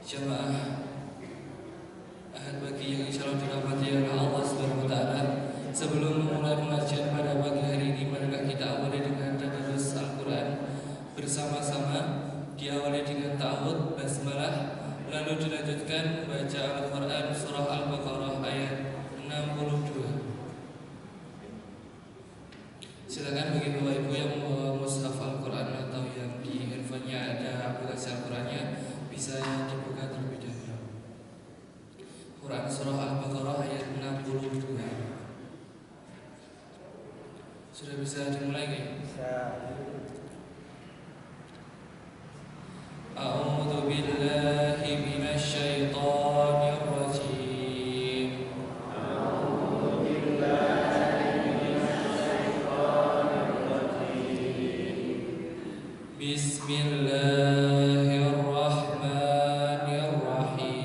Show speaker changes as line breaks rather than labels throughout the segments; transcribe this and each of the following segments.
jamaah Ahad pagi yang insyaallah dirahmati oleh Allah Subhanahu wa taala. Sebelum memulai pengajian pada pagi hari ini, marilah kita awali dengan tadarus Al-Qur'an bersama-sama. Diawali dengan ta'awudz basmalah, lalu dilanjutkan membaca Al-Qur'an surah Al-Baqarah ayat 62. Silakan bagi Bapak Ibu yang mushaf Al-Qur'an atau yang di handphonenya ada aplikasi Al-Qur'annya, bisa dibuka terlebih dahulu. Quran surah Al-Baqarah ayat 62. Sudah bisa dimulai nggak? Bisa. A'udzu billahi minasyaitonir rajim. A'udzu billahi minasyaitonir rajim. Bismillahirrahmanirrahim.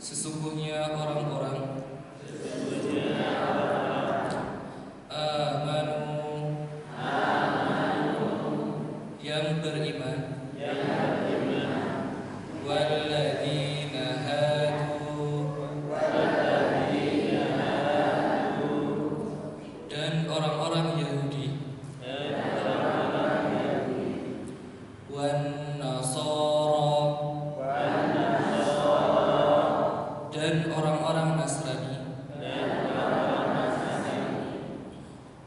Sesungguhnya orang-orang amanu yang beriman, walladzina hadu dan orang-orang Yahudi, wan nasara dan orang-orang Nasrani,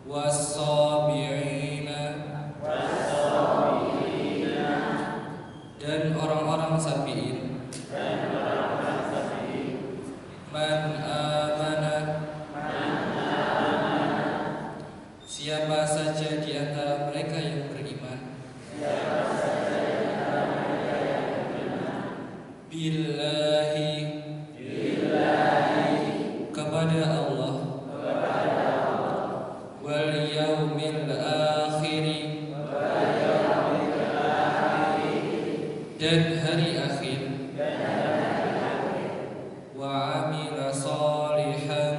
was-sabi'ina dan orang-orang Sabi'in, man amana siapa saja di antara mereka yang beriman, billahi kepada Allah, wal yaumil akhir dan hari akhir, wa amila shalihan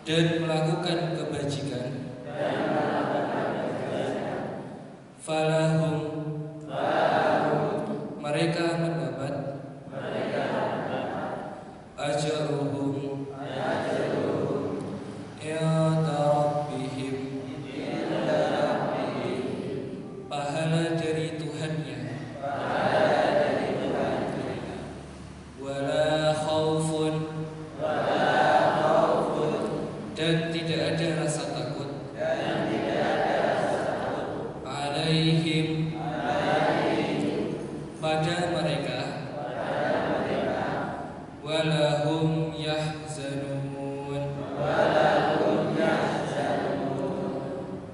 dan melakukan kebajikan, falahum mereka mendapat ajruhum inda rabbihim pahala dari Tuhannya, wala khaufun dan tidak ada rasa takut, alaihim pada mereka, walahum yahzanun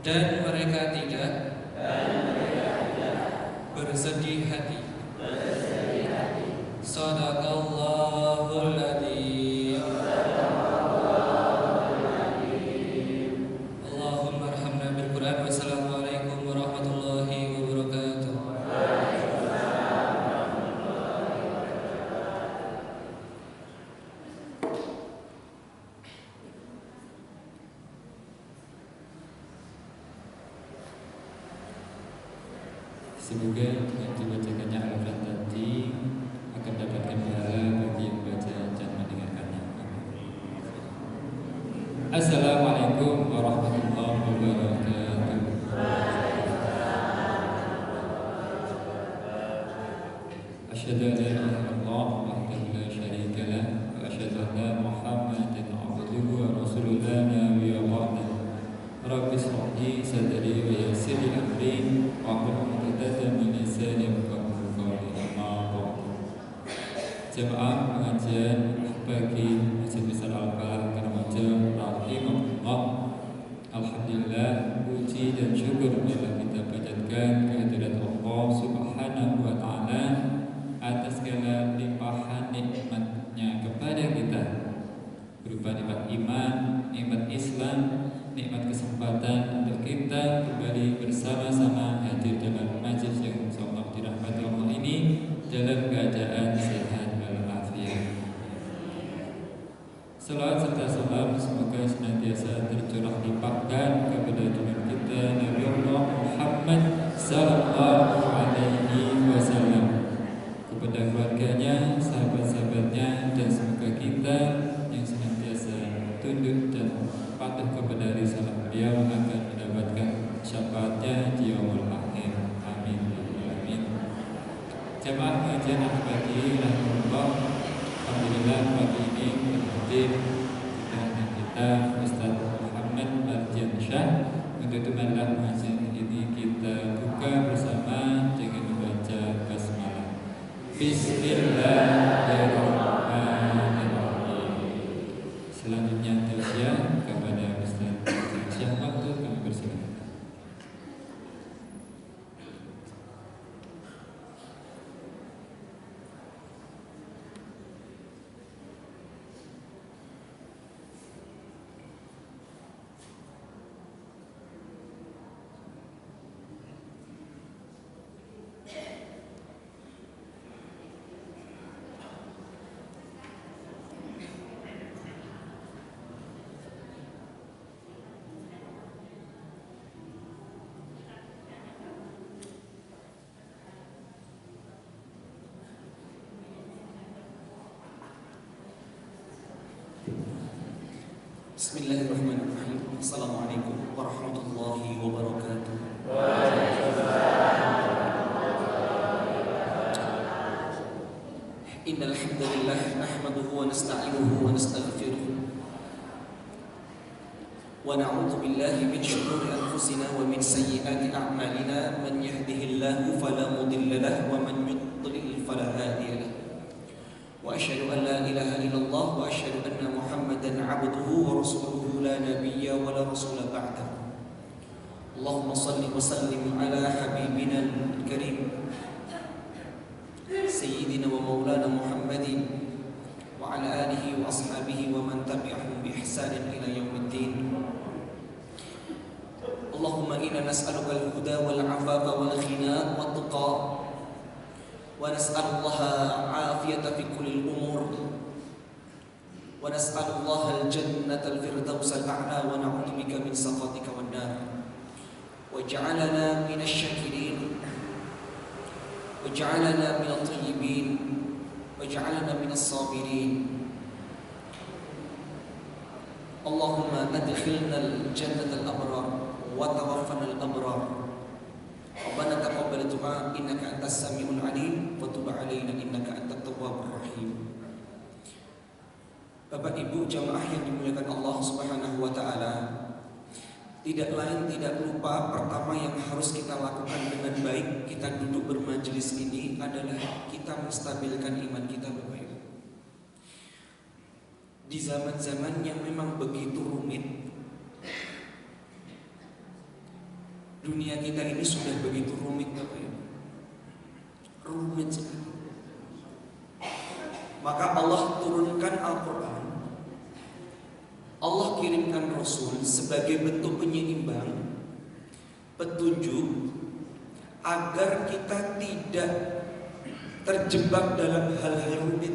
dan mereka tidak bersedih hati. Shadaqallahul adzim. Allahumma arhamna bil Qur'an. Wassalamualaikum warahmatullahi wabarakatuh.
Semoga yang dibacakannya Al-Quran tadi akan dapatkan pahala bagi yang baca dan mendengarkannya. Assalamualaikum warahmatullahi wabarakatuh. Asyhadu an la ilaha illallah wahdahu la syarika lah wa asyhadu anna Muhammadan abduhu wa rasuluhu la nabiyya ba'dahu. Rabbi shrah li sadri wa yassir li amri wahlul 'uqdatam min lisani yafqahu qawli. Amma ba'du. Jemaah pengajian pagi Masjid Besar Al-Falah Karamajang rahimahullah. Alhamdulillah, puji dan syukur bila kita panjatkan kehadirat Allah Subhanahu wa taala atas segala limpahan nikmatnya kepada kita, berupa nikmat iman, nikmat Islam, nikmat kesempatan untuk kita kembali bersama-sama hadir dalam majelis yang insyaallah dirahmati Allah ini dalam keadaan sehat walafiat. Salawat serta salam semoga senantiasa tercurah limpahkan kepada junjungan kita Nabi Allah Muhammad sallallahu alaihi wasallam, kepada keluarganya, sahabat-sahabatnya, dan semoga kita yang senantiasa tunduk dan patuh kepada risalah beliau akan mendapatkan syafaatnya di yaumul akhir. Amin. Amin. Jamaah pengajian pagi rahmatullah, alhamdulillah pagi ini berhadir kita Ustaz Muhammad Ardiansyah. Untuk itu marilah pengajian ini kita buka bersama dengan membaca basmalah. Bismillahirrahmanirrahim. Selanjutnya tausiah kepada Ustaz Ardiansyah. Waktu kami bersilakan.
Bismillahirrahmanirrahim. Assalamualaikum warahmatullahi wabarakatuh. Innal hamdalillah nahmaduhu wa nasta'inuhu wa nastaghfiruh wa na'udzu billahi min shururi anfusina wa min sayyiati a'malina. Man yahdihillahu fala mudilla lahu wa man yudlil fala hadiya lahu. Wa asyhadu an la ilaha illallah wa asyhadu anna Muhammadan 'abduhu wa rasuluhu la nabiyya wa la rasula ba'dahu. Allahumma shalli wa sallim ala habibina al-karim sayyidina wa maulana Muhammadin wa ala alihi wa ashabihi wa man tabi'ahum bi ihsanin ila yaumiddin. Allahumma inna nas'aluka al-huda wal 'afafa wal ghina wat tuqa wa nas'alullaha 'afiyata fi kulli al-umur wa nas'alullaha al-jannata al-firdaus al-a'la wa na'udzu bika min sakhatika wan nar. Waj'alna minasy syakirin waj'alna minat thayyibin waj'alna minas sabirin. Allahumma adkhilna al-jannata al-abrar wa tawaffana al-abrar. Rabbana taqabbal du'a innaka antas samiul alim wa tub 'alaina innaka antat tawwabur rahim. Bapak Ibu jamaah yang dimuliakan Allah Subhanahu wa taala, tidak lain tidak lupa pertama yang harus kita lakukan dengan baik kita duduk bermajelis ini adalah kita menstabilkan iman kita, Bapak Ibu. Di zaman-zaman yang memang begitu rumit, dunia kita ini sudah begitu rumit, Bapak Ibu. Rumit sekali. Maka Allah turunkan Al-Quran, Allah kirimkan Rasul sebagai bentuk penyeimbang, petunjuk agar kita tidak terjebak dalam hal-hal rumit.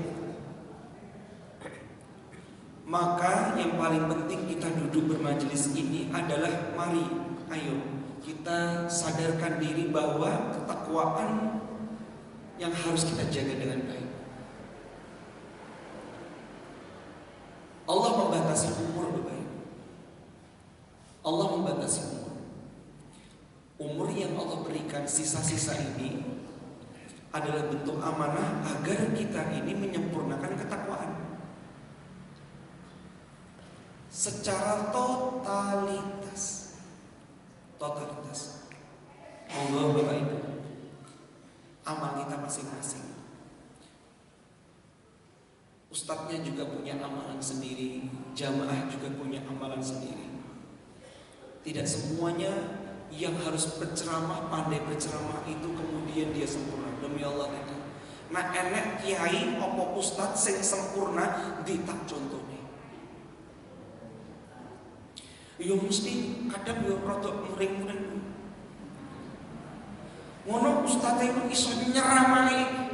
Maka yang paling penting kita duduk bermajelis ini adalah mari, ayo kita sadarkan diri bahwa ketakwaan yang harus kita jaga dengan baik. Allah membatasi umur, Bapak Ibu. Allah membatasi umur. Umur yang Allah berikan sisa-sisa ini adalah bentuk amanah agar kita ini menyempurnakan ketakwaan secara totalitas. Monggo Bapak Ibu, amal kita masing-masing. Ustadznya juga punya amalan sendiri, jamaah juga punya amalan sendiri. Tidak semuanya yang harus berceramah, pandai berceramah itu kemudian dia sempurna. Demi Allah tidak. Nah enek kiai opo ustadz sing sempurna ditak contohnya. Yo mesti kadang yo rodok muring-muring. Ngono ustadz itu iso nyeramai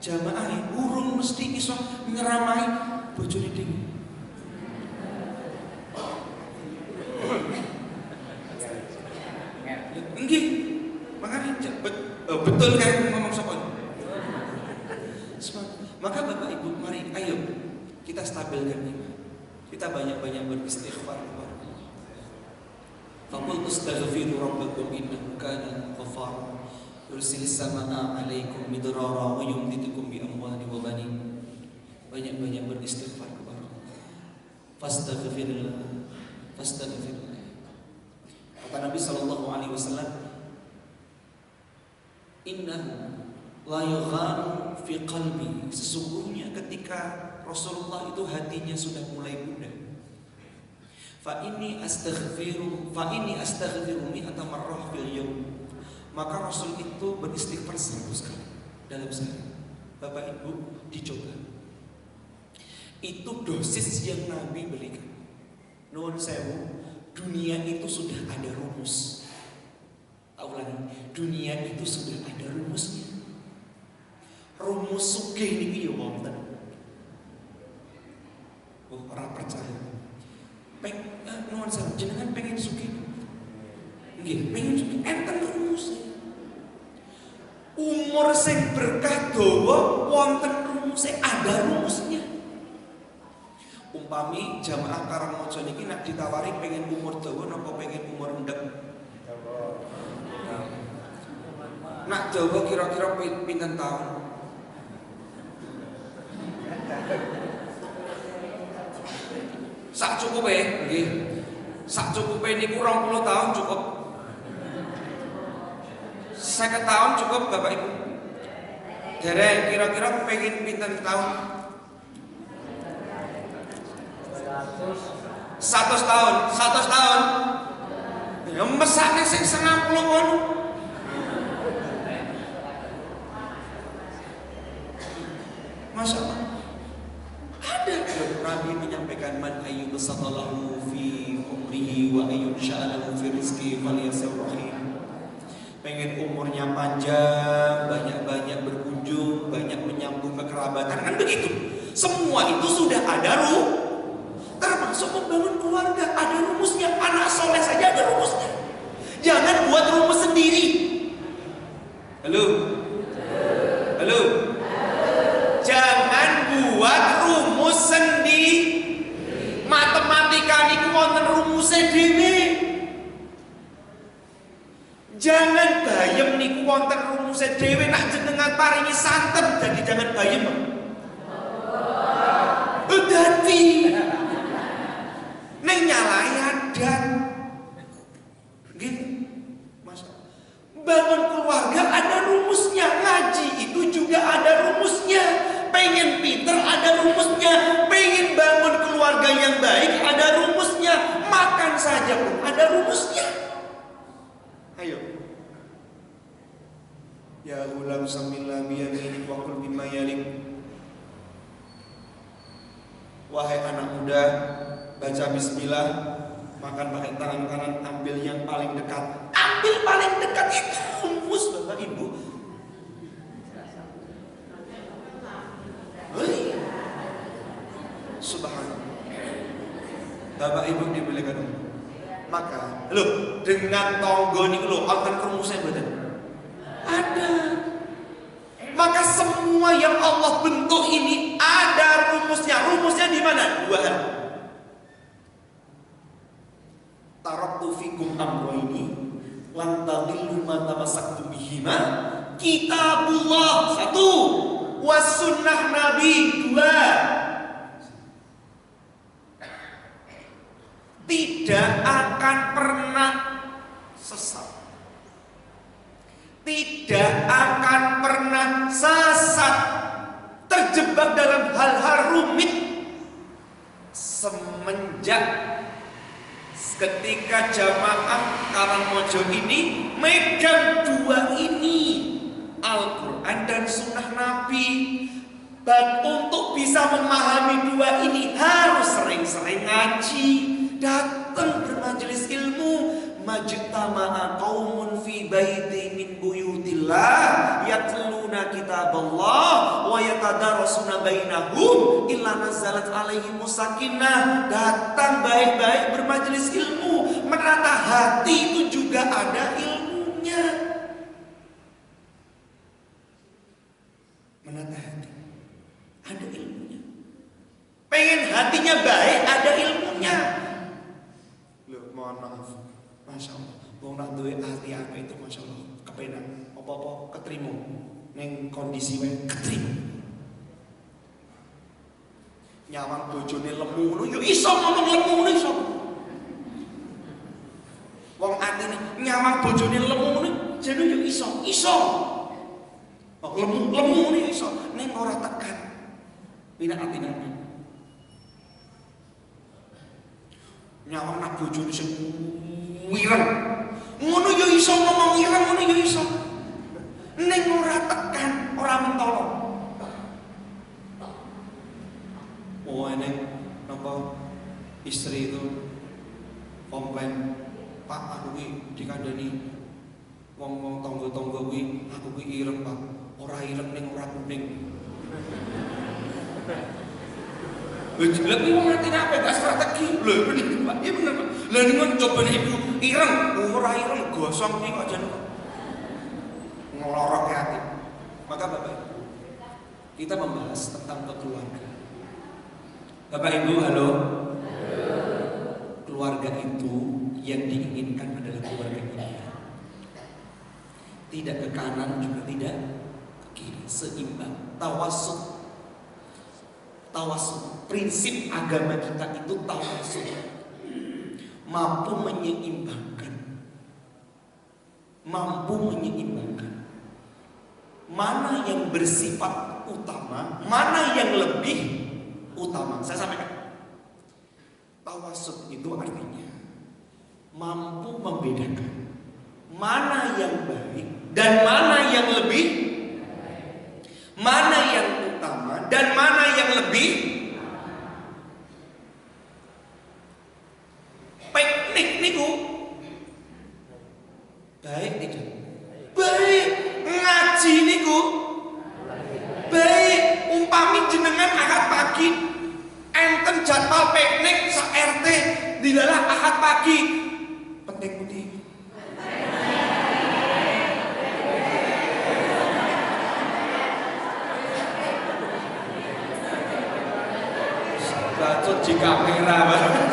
jamaah urung mesti iso ngeramai bojone dhewe. Nggih, makanya betul kayak ngomong sapa. Maka Bapak Ibu, mari ayo kita stabilkan iman. Kita banyak-banyak beristighfar kepada Allah. Faqul astaghfiru rabbakum innahu kana ghaffara yursilis samaa'a 'alaikum midrara wa yumdidukum bi amwalin wa banin. Banyak-banyak beristighfar kepada Allah. Fastaghfirullah. Kata Nabi sallallahu alaihi wasallam, innahu la yagharu fi qalbi. Sesungguhnya ketika Rasulullah itu hatinya sudah mulai bundar. Fa inni astaghfiru mi'ata marrah fil yawm. Maka Rasul itu beristighfar 100 kali dalam sehari. Bapak Ibu dicoba. Itu dosis yang Nabi berikan. Nuwun sewu, dunia itu sudah ada rumus. Tahu lagi, dunia itu sudah ada rumusnya. Rumus sugih niki yo wonten. Oh, ora percaya. Nuwun sewu, jenengan pengen sugih. Nggih, pengen sugih enten rumusnya. Umur sing berkah dawa wonten rumusnya, ada rumusnya. Umpami jamaah Karangmojo niki nak ditawari pengen umur dawa napa pengen umur endek? Nak dawa kira-kira pinten tahun? Sak cukupe, nggih. Sak cukupe niku 20 tahun cukup. 50 tahun cukup Bapak Ibu. Dereng kira-kira pengen pinten tahun? 100 tahun. Ya mesake sing 90 ngono. Masya Allah. Ada Nabi menyampaikan man ayyub sallallahu fi umrihi wa ayyun sya'alahu fi rizqi falyasir rahim. Pengen umurnya panjang, banyak-banyak berkunjung, banyak menyambung kekerabatan, kan begitu. Semua itu sudah ada termasuk membangun keluarga, ada rumusnya. Anak soleh saja ada rumusnya. Jangan buat rumus sendiri. Halo. Jangan buat rumus sendiri. Matematika niku wonten rumusnya dhewe. Jangan bayem niku wonten rumusnya dhewe. Nak jenengan paringi santen, jadi jangan bayem. Dadi neng nyalahi adat. Gini, Mas. Bangun keluarga ada rumusnya. Ngaji itu juga ada rumusnya. Pengen pinter ada rumusnya. Pengen bangun keluarga yang baik ada rumusnya. Makan saja pun ada rumusnya. Ayo. Ya ulam samillah biyaminik wa kul mimma yalik. Wahai anak muda, baca bismillah, makan pakai tangan kanan, ambil yang paling dekat. Ambil paling dekat itu rumus Bapak Ibu. Subhanallah. Bapak Ibu dimuliakan. Maka, dengan tonggo niku wonten rumusnya mboten? Ada. Maka semua yang Allah bentuk ini ada rumusnya. Rumusnya di mana? 2 hal. Taraktu fikum amroini lan tadillu ma tamassaktum bihima. Kitabullah 1, was sunnah Nabi 2. Tidak akan pernah sesat. Tidak akan pernah sesat, terjebak dalam hal-hal rumit semenjak ketika jamaah Karangmojo ini megang 2 ini, Al-Quran dan Sunnah Nabi. Dan untuk bisa memahami 2 ini harus sering-sering ngaji, datang bermajelis ilmu. Majtama'a qaumun fi baiti min buyutillah yatluna kitaballah wa yatadarasuna bainahum illa nazalat alaihimus sakinah. Datang baik-baik bermajelis ilmu, menata hati itu juga ada ilmunya. Menata hati ada ilmunya. Pengen hatinya baik ada ilmunya. Loh, mohon maaf, masya Allah, wong nak duwe hati apa itu masya Allah kepenak, apa-apa keterima. Neng kondisi wae ketrimo. Nyawang bojone lemu ngono yo iso ngomong lemu ngono iso. Wong atine nyawang bojone lemu ngono jane yo iso. Oh, lemu ngono iso ning ora tekan. Pina atine. Nyawang nak bojone sing wireng. Ngono yo iso ngomong wireng ngono yo iso. Neng ora tekan, ora mentolo. Oh neng, napa istri itu komplain, Pak aku ki dikandani wong tangga-tangga kuwi, aku ki ireng Pak. Ora ireng ning ora kuning. Lha kuwi wong atine apa gak strategi. Lho bener Pak, iya bener Pak. Lah ning coba ibu ireng, ora ireng gosong ki kok jan ngelorok hati. Maka Bapak Ibu, kita membahas tentang keluarga. Bapak Ibu, halo. Keluarga itu yang diinginkan adalah keluarga ini. Tidak ke kanan juga tidak ke kiri, seimbang. Tawasud. Prinsip agama kita itu tawasud. Mampu menyeimbangkan. Mana yang bersifat utama, mana yang lebih utama. Saya sampaikan. Tawasud itu artinya mampu membedakan mana yang baik dan mana yang lebih, mana yang utama dan mana yang lebih. Piknik niku baik tidak? Baik. Ngaji niku baik. Umpami jenengan ahad pagi enten jadwal piknik sak RT dilalah ahad pagi. Penting putih. Bacot di kamera banget.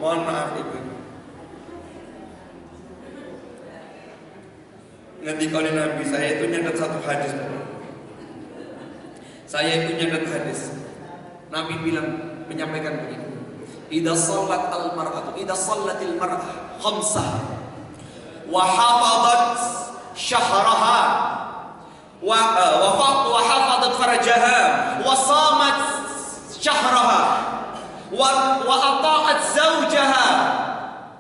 Mohon maaf Ibu. Ngendikane Nabi, saya itu nyatet satu hadis. Nabi bilang, menyampaikan begini. Idza shallatil mar'ah khamsah wa hafadat syahraha wa hafadat farajaha wa samat syahraha wa ata'at zawjaha.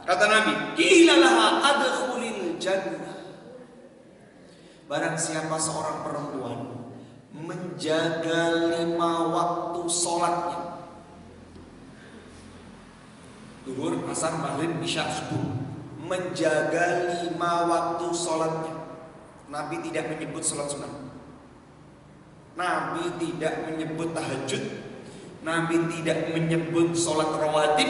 Kata Nabi, qila laha adkhulil jannah. Barang siapa seorang perempuan menjaga 5 waktu sholatnya, Zuhur, Asar, Maghrib, Isya, Subuh, menjaga 5 waktu sholatnya. Nabi tidak menyebut sholat sunnah, Nabi tidak menyebut tahajud, Nabi tidak menyebut sholat rawatib,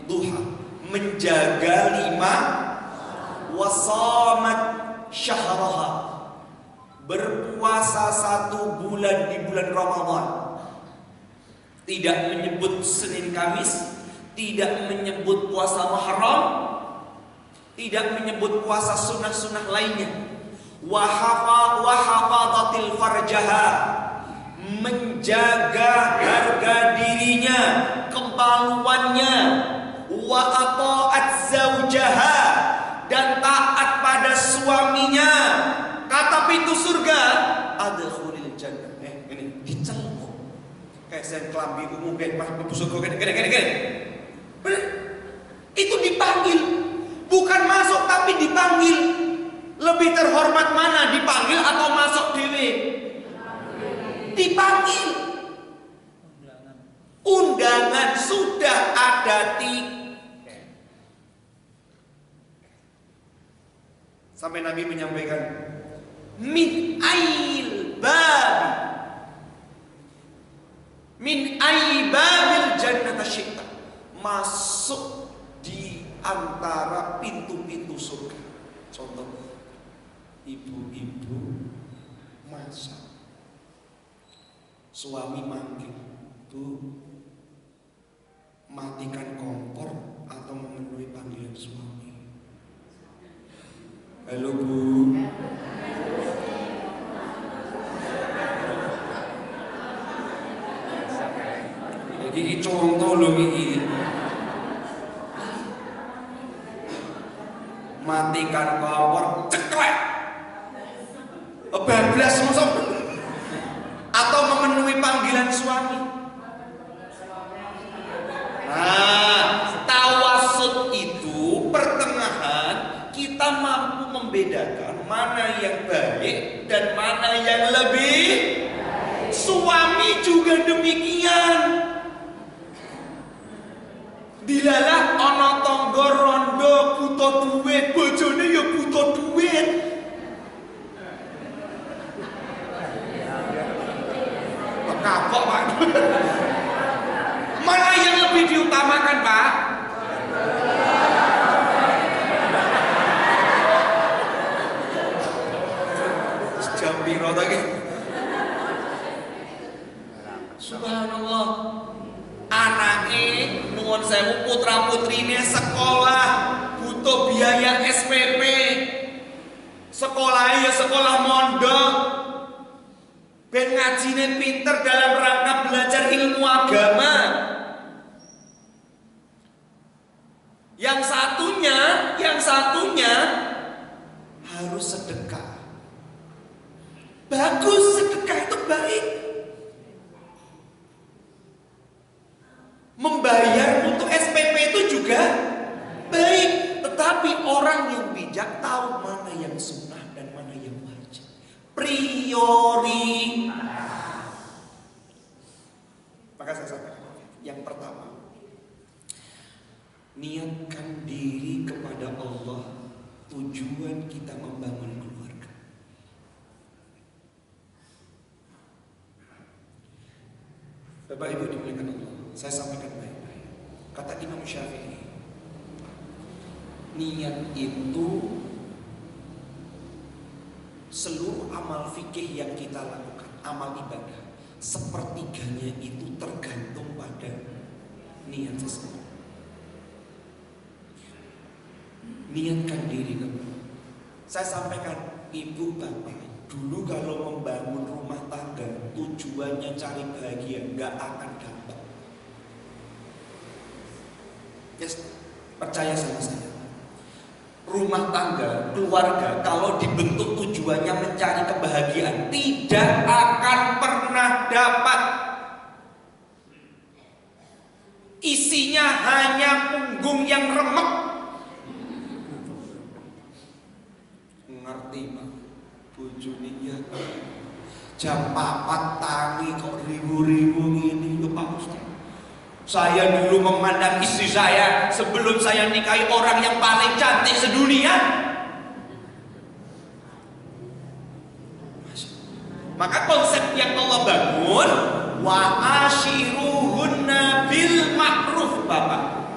duha. Menjaga 5, wasamat syahraha, berpuasa 1 bulan di bulan Ramadan. Tidak menyebut Senin Kamis, tidak menyebut puasa Muharram, tidak menyebut puasa sunnah-sunnah lainnya. Wahafadatil farjaha, menjaga harga dirinya, kemaluannya. Wa ata'at zaujaha, dan taat pada suaminya. Kata pintu surga, adkhulil jannah. Ini diceluk. Kayak sen kelambi umum kayak pas pintu surga gini. Benar? Itu dipanggil, bukan masuk tapi dipanggil. Lebih terhormat mana, dipanggil atau masuk dewe? Dipanggil. Undangan sudah ada tiket. Sampai Nabi menyampaikan, min ail babi, min aibabil jannata syi'ta, masuk di antara pintu-pintu surga. Contoh, ibu-ibu masak, suami manggil, Bu, matikan kompor atau memenuhi panggilan suami. Halo Bu. Ini contoh loh ini. Matikan kompor, ceklek, bablas masuk, atau memenuhi panggilan suami. Nah, tawasud itu pertengahan, kita mampu membedakan mana yang baik dan mana yang lebih. Suami juga demikian. Dilalah ana tangga rondo butuh duit, bojone ya butuh duit. Kapok Pak. Mana yang lebih diutamakan Pak? Jam piro ta iki? Subhanallah. Anake nuwun sewu putra putrine sekolah butuh biaya SPP. Sekolah ya sekolah mondok. Ben ngajine pinter dalam rangka belajar ilmu agama. Yang satunya harus sedekah. Bagus, sedekah itu baik. Membayar untuk SPP itu juga baik. Tetapi orang yang bijak tahu mana yang sunnah dan mana yang wajib. Prioritas. Maka saya sampaikan, yang pertama, niatkan diri kepada Allah. Tujuan kita membangun keluarga. Bapak Ibu dimuliakan Allah, saya sampaikan baik-baik. Kata Imam Syafi'i, niat itu seluruh amal fikih yang kita lakukan, amal ibadah, sepertiganya itu tergantung pada niat seseorang. Niatkan diri kamu. Saya sampaikan, ibu bapak, dulu kalau membangun rumah tangga tujuannya cari bahagia, nggak akan dapat. Yes, percaya sama saya. Rumah tangga, keluarga kalau dibentuk tujuannya mencari kebahagiaan, tidak akan pernah dapat. Isinya hanya punggung yang remek. Ngerti Pak? Bojone ya jam 4 tangi kok ribu-ribu ini lho Pak Ustaz. Saya dulu memandang istri saya sebelum saya nikahi orang yang paling cantik sedunia. Maka konsep yang Allah bangun, wa ashiruhunna bil ma'ruf Bapak.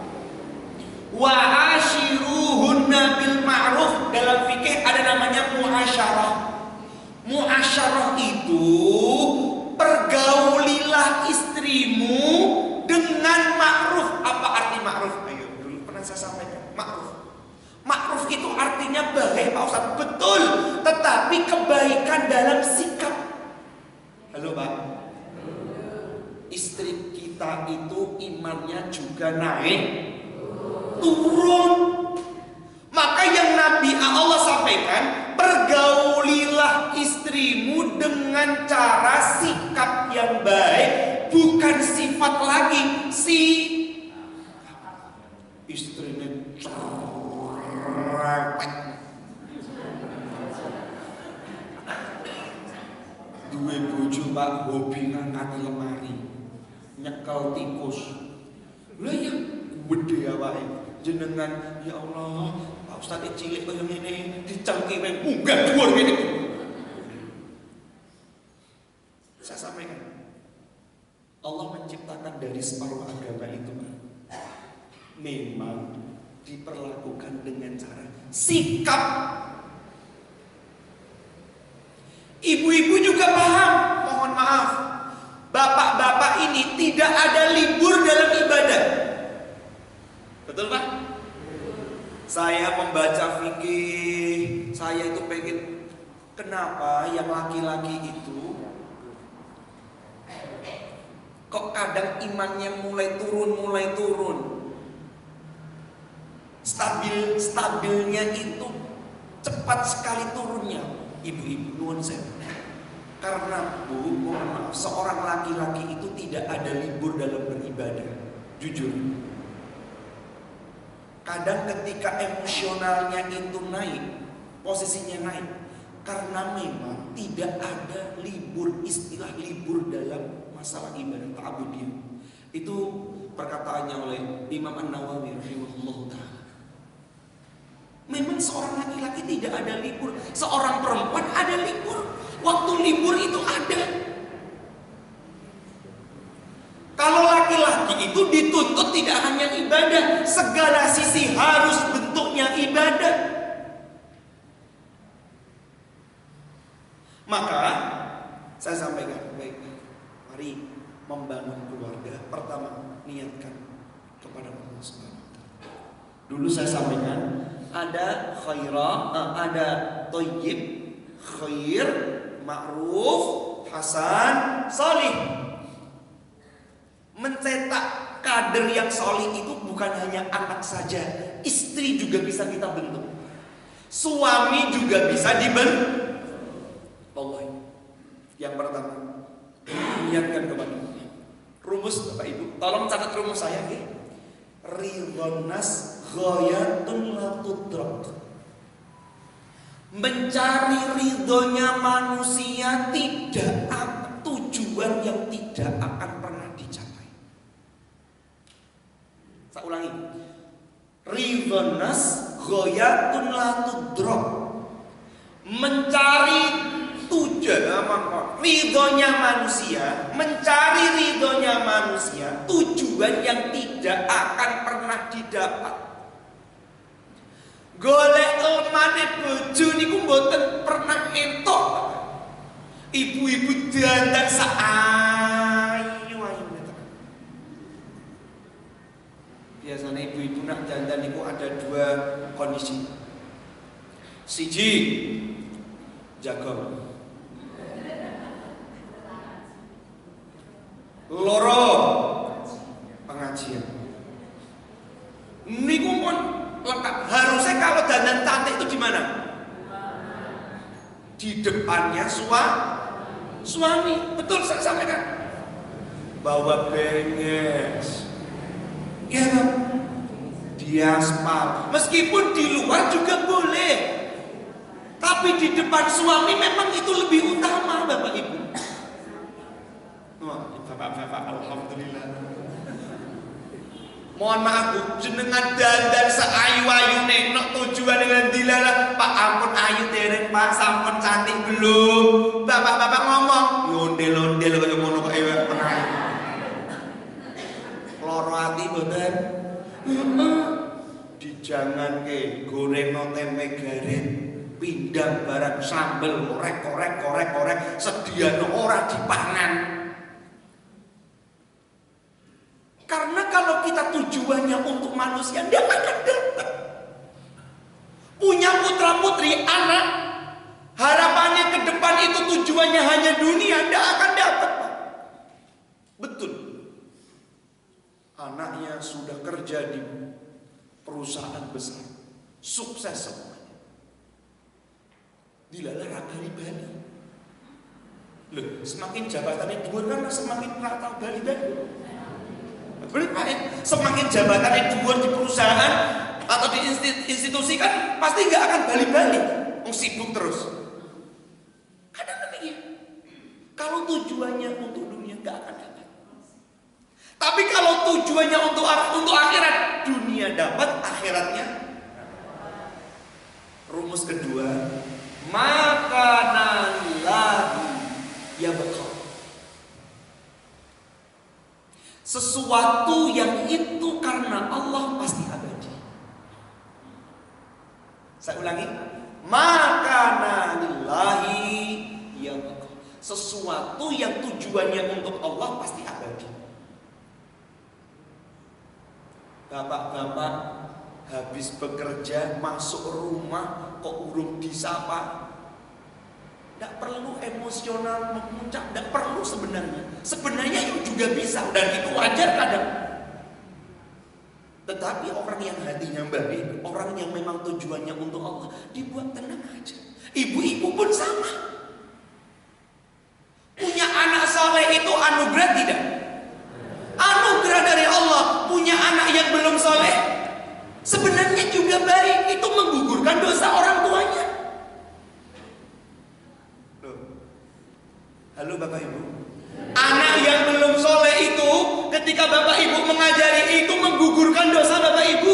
Wa ashiruhunna bil ma'ruf, dalam fikih ada namanya muasyarah. Muasyarah itu pergaulilah istrimu dengan ma'ruf. Apa arti ma'ruf? Ayo, dulu pernah saya sampaikan. Ma'ruf. Ma'ruf itu artinya baik Pak Ustaz. Betul. Tetapi kebaikan dalam sikap. Halo Pak. Istri kita itu imannya juga naik, turun. Maka yang Nabi Allah sampaikan, pergaulilah istrimu dengan cara sikap yang baik, bukan sifat lagi. Istrinya cerewet, duwe bojo Pak, hobi ngangkat lemari, nyekel nyekel tikus. Lah ya gede awake. Jenengan ya Allah, Pak Ustaz cilik kaya ngene dicengkeme munggah dhuwur ngene. Saya sampaikan. Allah menciptakan dari separuh agama itu memang diperlakukan dengan cara sikap. Ibu-ibu juga paham, mohon maaf, bapak-bapak ini tidak ada libur dalam ibadah. Betul Pak? Saya membaca fikih, saya itu pengen, kenapa yang laki-laki itu kok kadang imannya mulai turun. Stabilnya itu cepat sekali turunnya. Ibu-ibu nuwun sewu. Karena mohon maaf, seorang laki-laki itu tidak ada libur dalam beribadah. Jujur. Kadang ketika emosionalnya itu naik, posisinya naik, karena memang tidak ada libur, istilah libur dalam masalah ibadah ta'abudiyah. Itu perkataannya oleh Imam An-Nawawi rahimahullah ta'ala. Memang seorang laki-laki tidak ada libur, seorang perempuan ada libur. Waktu libur itu ada. Kalau laki-laki itu dituntut tidak hanya ibadah, segala sisi harus bentuknya ibadah. Maka saya sampaikan, baik, mari membangun keluarga. Pertama, niatkan kepada Allah Subhanahu wa taala. Dulu saya sampaikan ada ada thayyib, khair, ma'ruf, hasan, salih. Mencetak kader yang salih itu bukan hanya anak saja, istri juga bisa kita bentuk. Suami juga bisa dibentuk. Allah. Yang pertama, niatkan kepada Allah. Rumus Bapak Ibu, tolong catat rumus saya ya. Ridhon nas ghayatun la tudrak. Mencari ridhonya manusia tidak tujuan yang tidak akan pernah dicapai. Saya ulangi. Ridhon nas ghayatun la tudrak. Mencari ridhonya manusia, mencari ridhonya manusia, tujuan yang tidak akan pernah didapat. Golek omane bojo niku mboten pernah entuk. Ibu-ibu dandan saayu-ayu. Biasanya ibu-ibu nak dandan niku ada dua kondisi. Siji, jago. Loro, pengajian. Niku pun lengkap. Harusnya kalau dandan cantik itu di mana? Di depannya suami. Betul saya sampaikan. Bawa benges. Ya, di aspal. Meskipun di luar juga boleh. Tapi di depan suami memang itu lebih utama, Bapak Ibu. Wah, Bapak, alhamdulillah. Mohon maaf Bu, jenengan dandan seayu-ayu nengok tujuan dengan dilalah. Pak ampun ayu dereng Pak, sampun cantik belum? Bapak-bapak ngomong, ondel-ondel kaya ngono kok ewe penae. Loro ati mboten? Dijanganke goreng tempe garing, pindang barang sambel, korek, sediano ora dipangan. Karena kalau kita tujuannya untuk manusia, dia akan dapat. Punya putra putri, anak, harapannya ke depan itu tujuannya hanya dunia, dia akan dapat. Betul. Anaknya sudah kerja di perusahaan besar, sukses semuanya. Dilalah bali-bali. Loh, semakin jabatannya dhuwur kan semakin rata bali-bali. Benar Pak ya? Semakin jabatannya dhuwur di perusahaan atau di institusi kan pasti nggak akan balik-balik, sibuk terus. Kadang demikian. Kalau tujuannya untuk dunia nggak akan dapat. tujuannya untuk akhirat, dunia dapat, akhiratnya. Rumus kedua, maka nallahu ya bakal. Sesuatu yang itu karena Allah pasti abadi. Saya ulangi, maka nalillahi ya bakal. Sesuatu yang tujuannya untuk Allah pasti abadi. Bapak-bapak habis bekerja masuk rumah kok urung disapa, tidak perlu emosional memuncak, tidak perlu sebenarnya. Sebenarnya itu juga bisa dan itu wajar kadang. Tetapi orang yang hatinya baik, orang yang memang tujuannya untuk Allah, dibuat tenang aja. Ibu-ibu pun sama. Punya anak saleh itu anugerah tidak? Anugerah dari Allah. Punya anak yang belum saleh, sebenarnya juga baik. Itu menggugurkan dosa orang tuanya. Loh. Halo Bapak Ibu. Anak yang belum soleh itu, ketika Bapak Ibu mengajari itu menggugurkan dosa Bapak Ibu.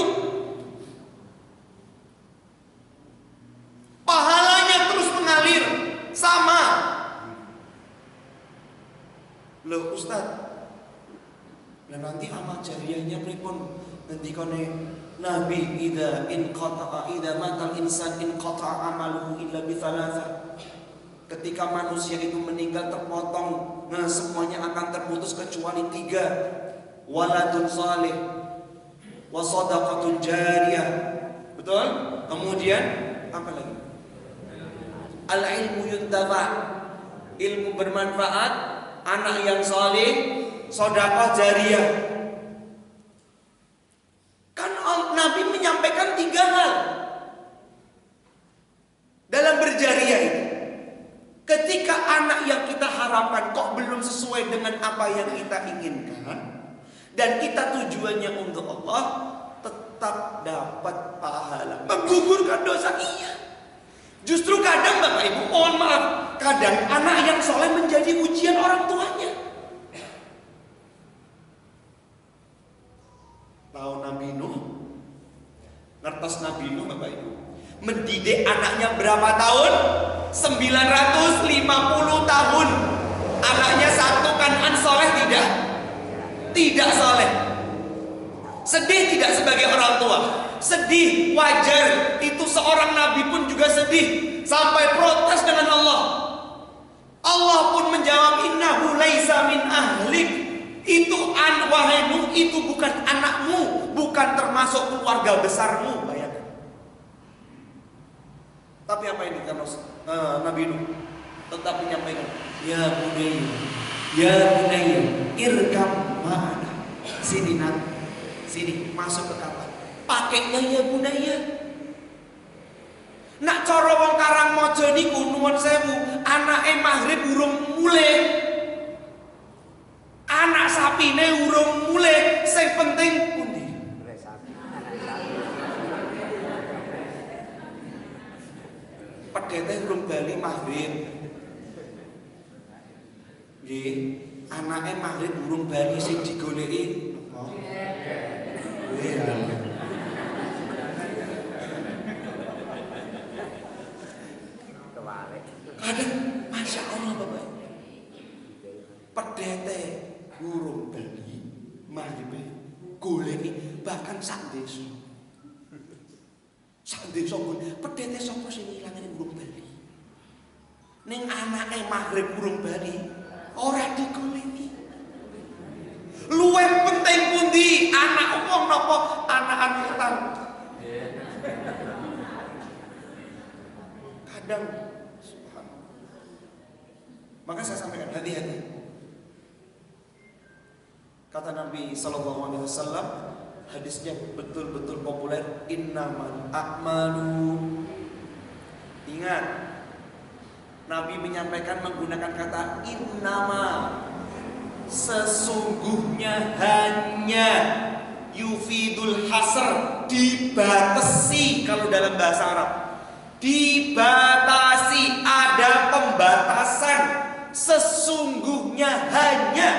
Pahalanya terus mengalir. Sama. Loh Ustaz, nah nanti amal jariahnya pripun? Nanti kone Nabi idza matal insan in qata'a amaluhu illa bi thalatha. Ketika manusia itu meninggal terpotong, nah semuanya akan terputus kecuali 3. Waladun salih wa shadaqatun jariyah. Betul? Kemudian apa lagi? Al-ilmu yuntafa. Ilmu bermanfaat, anak yang saleh, sedekah jariyah. Kan Nabi menyampaikan 3 hal dalam berjariah itu. Ketika anak yang kita harapkan kok belum sesuai dengan apa yang kita inginkan, dan kita tujuannya untuk Allah, tetap dapat pahala, menggugurkan dosa. Iya. Justru kadang Bapak Ibu, mohon maaf, kadang anak yang soleh menjadi ujian orang tuanya. Tahu Nabi Nuh? Ngertos Nabi Nuh Bapak Ibu? Mendidik anaknya berapa tahun? 950 tahun. Anaknya satu Kan'an soleh tidak? Tidak soleh. Sedih tidak sebagai orang tua? Sedih, wajar. Itu seorang nabi pun juga sedih. Sampai protes dengan Allah. Allah pun menjawab, innahu laisa min ahlik. Itu wahai Nuh, itu bukan anakmu, bukan termasuk keluarga besarmu. Bayangkan. Tapi apa ini kan Nabi Nuh tetap menyampaikan, ya bunayya, irkam ma'ana. Sini nak, sini masuk ke kapal. Pakainya ya bunayya. Nak cara wong Karangmojo niku nuwun sewu, anake maghrib urung mulih. Anak sapine urung mulih, sing penting pundi? Pedhete urung bali maghrib. Nggih, anake maghrib urung bali sing digoleki. Kadang Masya Allah Bapak, pedhete urung bali maghrib goleki bahkan sak desa. Sak desa pun pedhete sapa sing ilangane urung bali. Ning anake maghrib urung bali ora digoleki. Luwih penting pundi anak wong napa anakan utang? Kadang maka saya sampaikan hati-hati. Kata Nabi SAW, hadisnya betul-betul populer, innamal a'malu. Ingat, Nabi menyampaikan menggunakan kata innama, sesungguhnya, hanya, yufidul hasr, dibatasi. Kalau dalam bahasa Arab dibatasi, ada pembatasan. Sesungguhnya hanya.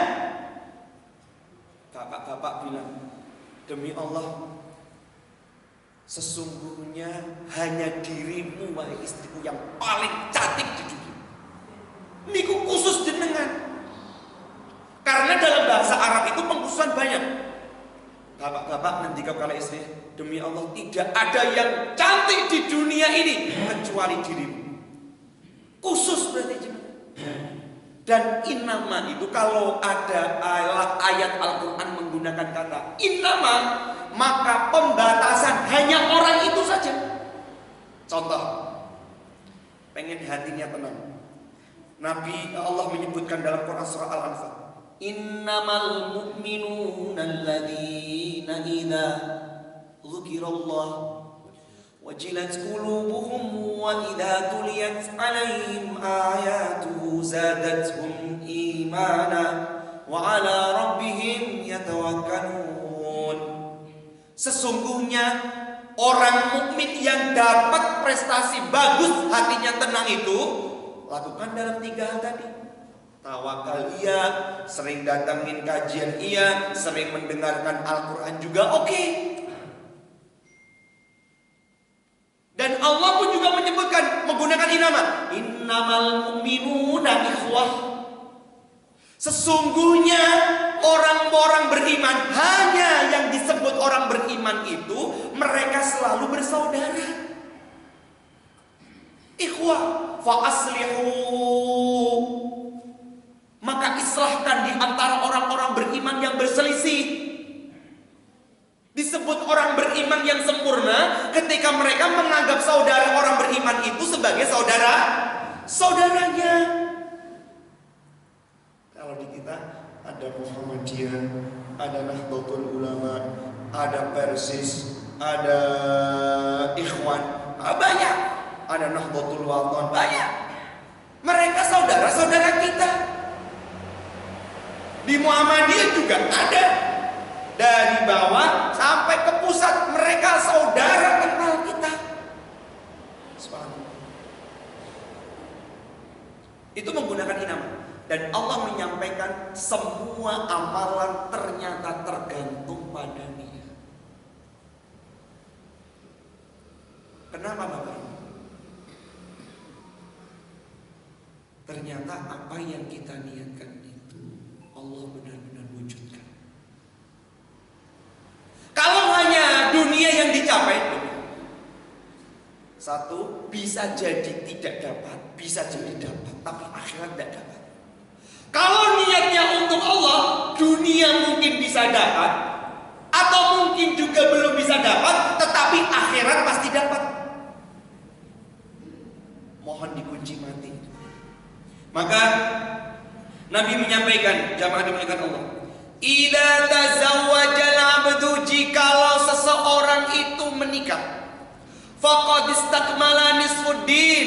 Bapak-bapak Demi Allah, sesungguhnya hanya dirimu wahai istriku yang paling cantik di dunia. Niku khusus jenengan. Karena dalam bahasa Arab itu pengkhususan banyak. Bapak-bapak nanti kau kala istri, demi Allah tidak ada yang cantik di dunia ini kecuali dirimu. Khusus berarti jenengan. Dan innama itu kalau ada ayat Al-Quran menggunakan kata innama, maka pembatasan hanya orang itu saja. Contoh, pengen hatinya tenang, Nabi Allah menyebutkan dalam Quran surah Al-Anfal, innamal mu'minuna alladzina idza dzukirallah wajilat qulubuhum wa idza tuliyat 'alaihim ayatuhu zadatuhum imana wa 'ala rabbihim yatawakkalun. Sesungguhnya orang mukmin yang dapat prestasi bagus, hatinya tenang itu lakukan dalam 3 hal tadi. Tawakal iya, sering datangin kajian iya, sering mendengarkan Al-Quran juga oke. Dan Allah pun juga menyebutkan menggunakan innamal mu'minuna ikhwah. Sesungguhnya orang-orang beriman, hanya yang disebut orang beriman itu mereka selalu bersaudara. Ikhwah, fa aslihu, maka islahkan di antara orang-orang beriman yang berselisih. Disebut orang beriman yang sempurna ketika mereka menganggap saudara orang beriman itu sebagai saudaranya. Kalau di kita ada Muhammadiyah, ada Nahdlatul Ulama, ada Persis, ada Ikhwan, banyak. Ada Nahdlatul Wathon, banyak. Mereka saudara-saudara kita. Di Muhammadiyah juga ada. Dari bawah sampai ke pusat mereka saudara kenal kita. Itu menggunakan inama. Dan Allah menyampaikan semua amalan ternyata tergantung pada niat. Kenapa Bapak? Ternyata apa yang kita niatkan itu Allah benar-benar wujudkan. Kalau hanya dunia yang dicapai, satu bisa jadi tidak dapat, bisa jadi dapat, tapi akhirat tidak dapat. Kalau niatnya untuk Allah, dunia mungkin bisa dapat, atau mungkin juga belum bisa dapat, tetapi akhirat pasti dapat. Mohon dikunci mati. Maka Nabi menyampaikan, jamaah dimuliakan Allah, idza tazawwajal 'abdu, jikalau seseorang itu menikah, faqad istakmala nisfuddin,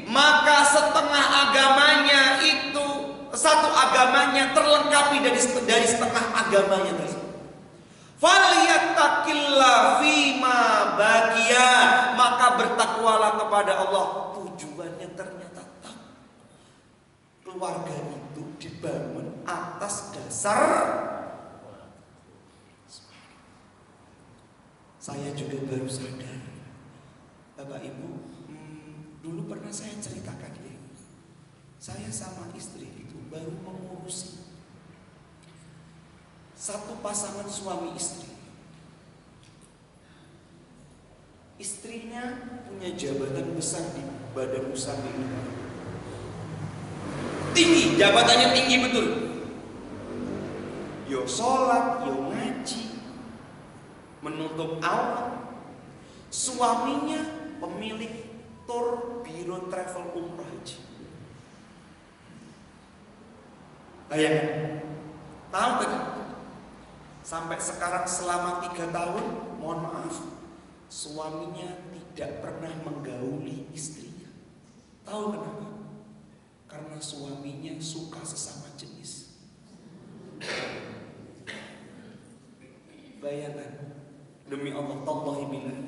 maka setengah agamanya itu, satu agamanya terlengkapi dari setengah agamanya tersebut. Falyattaqillah fima baqiya, maka bertakwalah kepada Allah. Tujuannya ternyata keluarga itu dibangun atas dasar. Saya juga baru sadar, Bapak Ibu, dulu pernah saya ceritakan ya, saya sama istri itu baru mengurusi satu pasangan suami istri. Istrinya punya jabatan besar di Badan Usaha Negara, tinggi, jabatannya tinggi betul. Yo sholat, yo ngaji, menutup aurat. Suaminya pemilik tur biro travel umrah haji. Bayangkan, tahu kan? Sampai sekarang selama 3 tahun, mohon maaf, suaminya tidak pernah menggauli istrinya. Tahu kenapa? Karena suaminya suka sesama jenis. Bayangkan, demi Allah, tallahi billahi,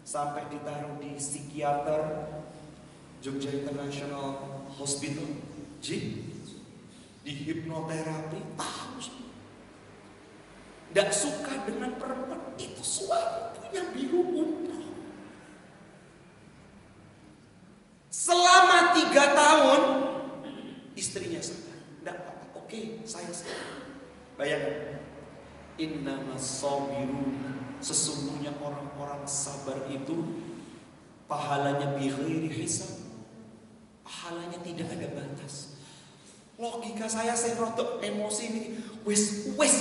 sampai ditaruh di psikiater Jogja International Hospital, di hipnoterapi, tidak suka dengan perempuan itu, suami punya biru unta. Selama 3 tahun istrinya sabar, tidak apa-apa, oke, saya sabar. Bayangkan, innamas sabirun, sesungguhnya orang-orang sabar itu pahalanya bighairi hisab, pahalanya tidak ada batas. Logika saya rotok emosi ini, wes gue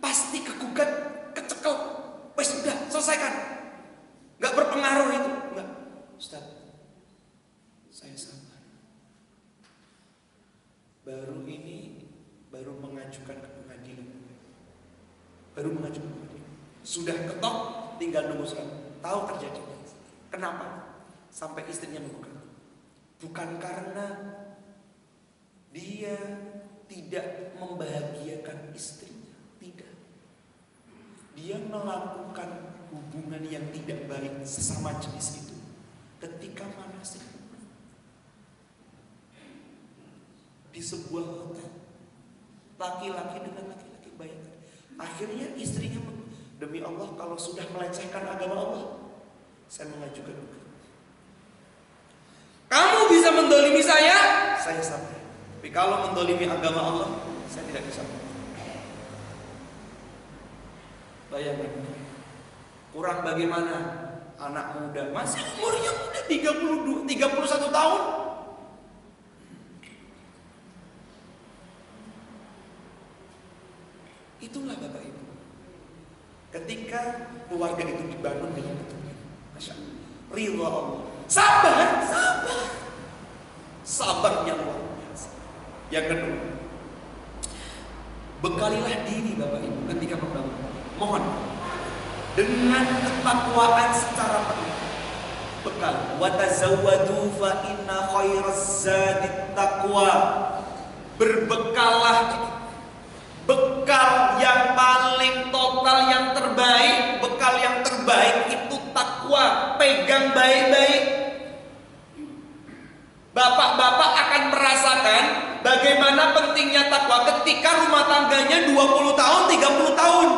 pasti kegugat, kecekel, wes udah selesaikan, nggak berpengaruh itu, nggak, Ustaz, saya sabar. Baru mengajukan ke pengadilan, sudah ketok, tinggal nunggu surat. Tahu terjadinya. Kenapa? Sampai istrinya menggugat. Bukan karena dia tidak membahagiakan istrinya, tidak. Dia melakukan hubungan yang tidak baik sesama jenis itu ketika manasik di sebuah hotel, laki-laki dengan laki-laki, bayangkan. Akhirnya istrinya, demi Allah, kalau sudah melecehkan agama Allah, saya mengajukan hukum. Kamu bisa mendolimi saya sabar. Tapi kalau mendolimi agama Allah, saya tidak bisa. Bayangkan, kurang bagaimana anak muda, masih umurnya muda, 31 tahun. Itulah Bapak Ibu, ketika keluarga itu dibangun dengan betul, Masya Allah, ridha Allah, sabarnya luar biasa. Yang kedua, bekalilah diri Bapak Ibu ketika membangun, mohon dengan ketakwaan secara penuh. Bekal, wa tazawwadu fa inna khairaz zadit taqwa. Berbekallah, bekal yang paling total, yang terbaik, bekal yang terbaik itu takwa. Pegang baik-baik. Bapak-bapak akan merasakan bagaimana pentingnya takwa ketika rumah tangganya 20 tahun, 30 tahun.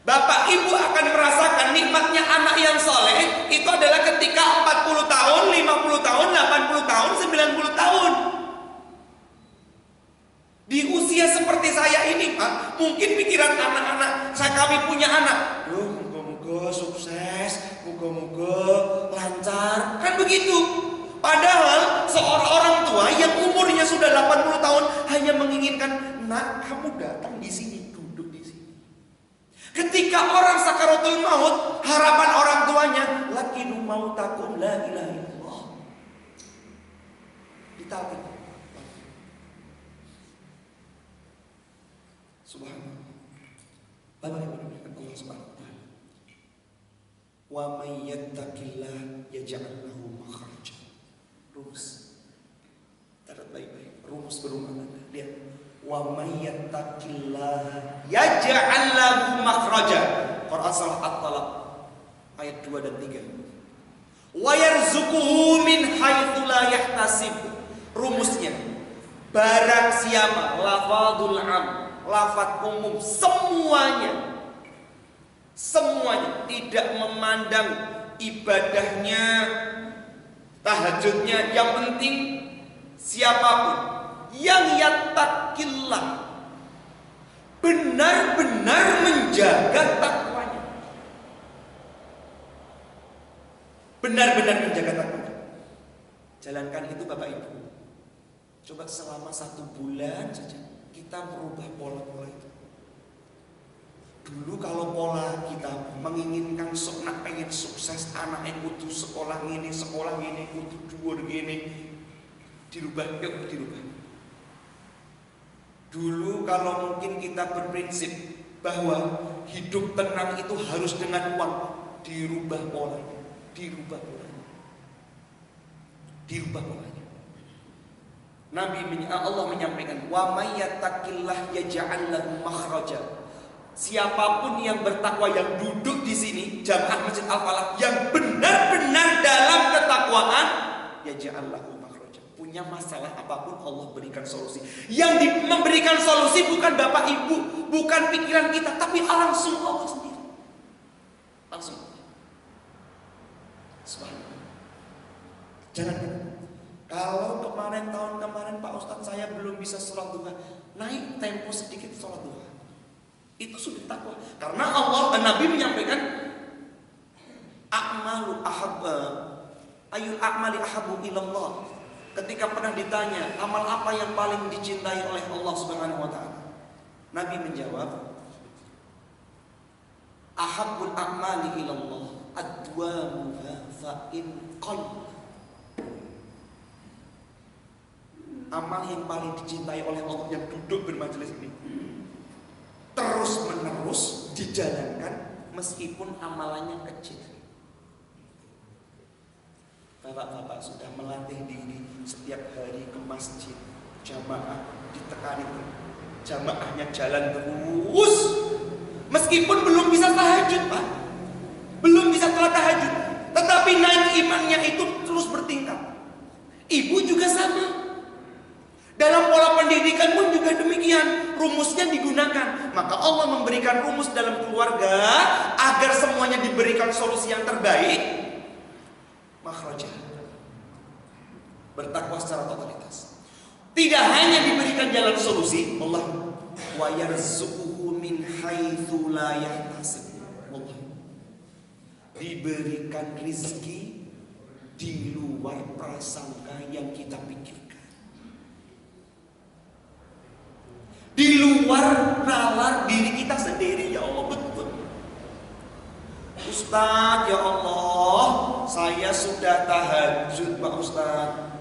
Bapak ibu akan merasakan nikmatnya anak yang soleh itu adalah ketika 40 tahun, 50 tahun, 80 tahun, 90 tahun. Di usia seperti saya ini Pak, mungkin pikiran anak-anak, kami punya anak, moga-moga sukses, moga-moga lancar, kan begitu. Padahal seorang orang tua yang umurnya sudah 80 tahun hanya menginginkan, nak, kamu datang di sini, duduk di sini. Ketika orang sakaratul maut, harapan orang tuanya, lakinu mautakum la ilaha illallah. Ditarik. Subhanallah. Bapak Ibu dimuliakan Allah Subhanahu wa taala. Wa may yattaqillah yaj'al lahu makhraja. Rumus. Catat baik-baik. Rumus berumah tangga. Lihat. Wa may yattaqillah yaj'al lahu makhraja. Quran surah At-Talaq ayat 2 dan 3. Wa yarzuquhu min haitsu la yahtasib. Rumusnya, barang siapa, lafadzul am, lafaz umum, semuanya tidak memandang ibadahnya, tahajudnya, yang penting siapapun yang yattaqillah, benar-benar menjaga takwanya, benar-benar menjaga takwanya. Jalankan itu Bapak Ibu. Coba selama 1 bulan saja kita merubah pola-pola itu. Dulu kalau pola kita menginginkan nak pengen sukses, anaknya kudu sekolah ini, kudu dhuwur gini, dirubah. Dulu kalau mungkin kita berprinsip bahwa hidup tenang itu harus dengan uang, dirubah polanya. Allah menyampaikan, wa may yattaqillah yaj'al lahu makhraja. Siapapun yang bertakwa, yang duduk di sini jamaah Masjid Al-Falah, yang benar-benar dalam ketakwaan, yaj'al lahu makhraja. Punya masalah apapun Allah berikan solusi. Yang memberikan solusi bukan bapak ibu, bukan pikiran kita, tapi langsung Allah sendiri. Langsung. Subhanallah. Jangan. Kalau tahun kemarin Pak Ustadz saya belum bisa sholat duha, naik tempo sedikit sholat duha. Itu sudah takwa. Karena Nabi menyampaikan ayul a'mali ahabbu ilallah. Ketika pernah ditanya, amal apa yang paling dicintai oleh Allah Subhanahu wa taala? Nabi menjawab, ahabbul a'mali ilallah adwamuha fa in qall. Amal yang paling dicintai oleh Allah yang duduk bermajelis ini terus menerus dijalankan meskipun amalannya kecil. Bapak-bapak sudah melatih diri setiap hari ke masjid, jamaah ditekani, jamaahnya jalan terus meskipun belum bisa tahajud, Pak, belum bisa sholat tahajud, tetapi naik imannya itu terus bertingkat. Ibu juga sama. Dalam pola pendidikan pun juga demikian, rumusnya digunakan. Maka Allah memberikan rumus dalam keluarga agar semuanya diberikan solusi yang terbaik. Makhrajah, bertakwa secara totalitas. Tidak hanya diberikan jalan solusi, Allah wa yarzuquhu min haitsu la yahtasib. Allah diberikan rizki di luar prasangka yang kita pikirkan, di luar nalar diri kita sendiri. Ya Allah, betul. Ustaz, ya Allah, saya sudah tahajud Pak Ustaz,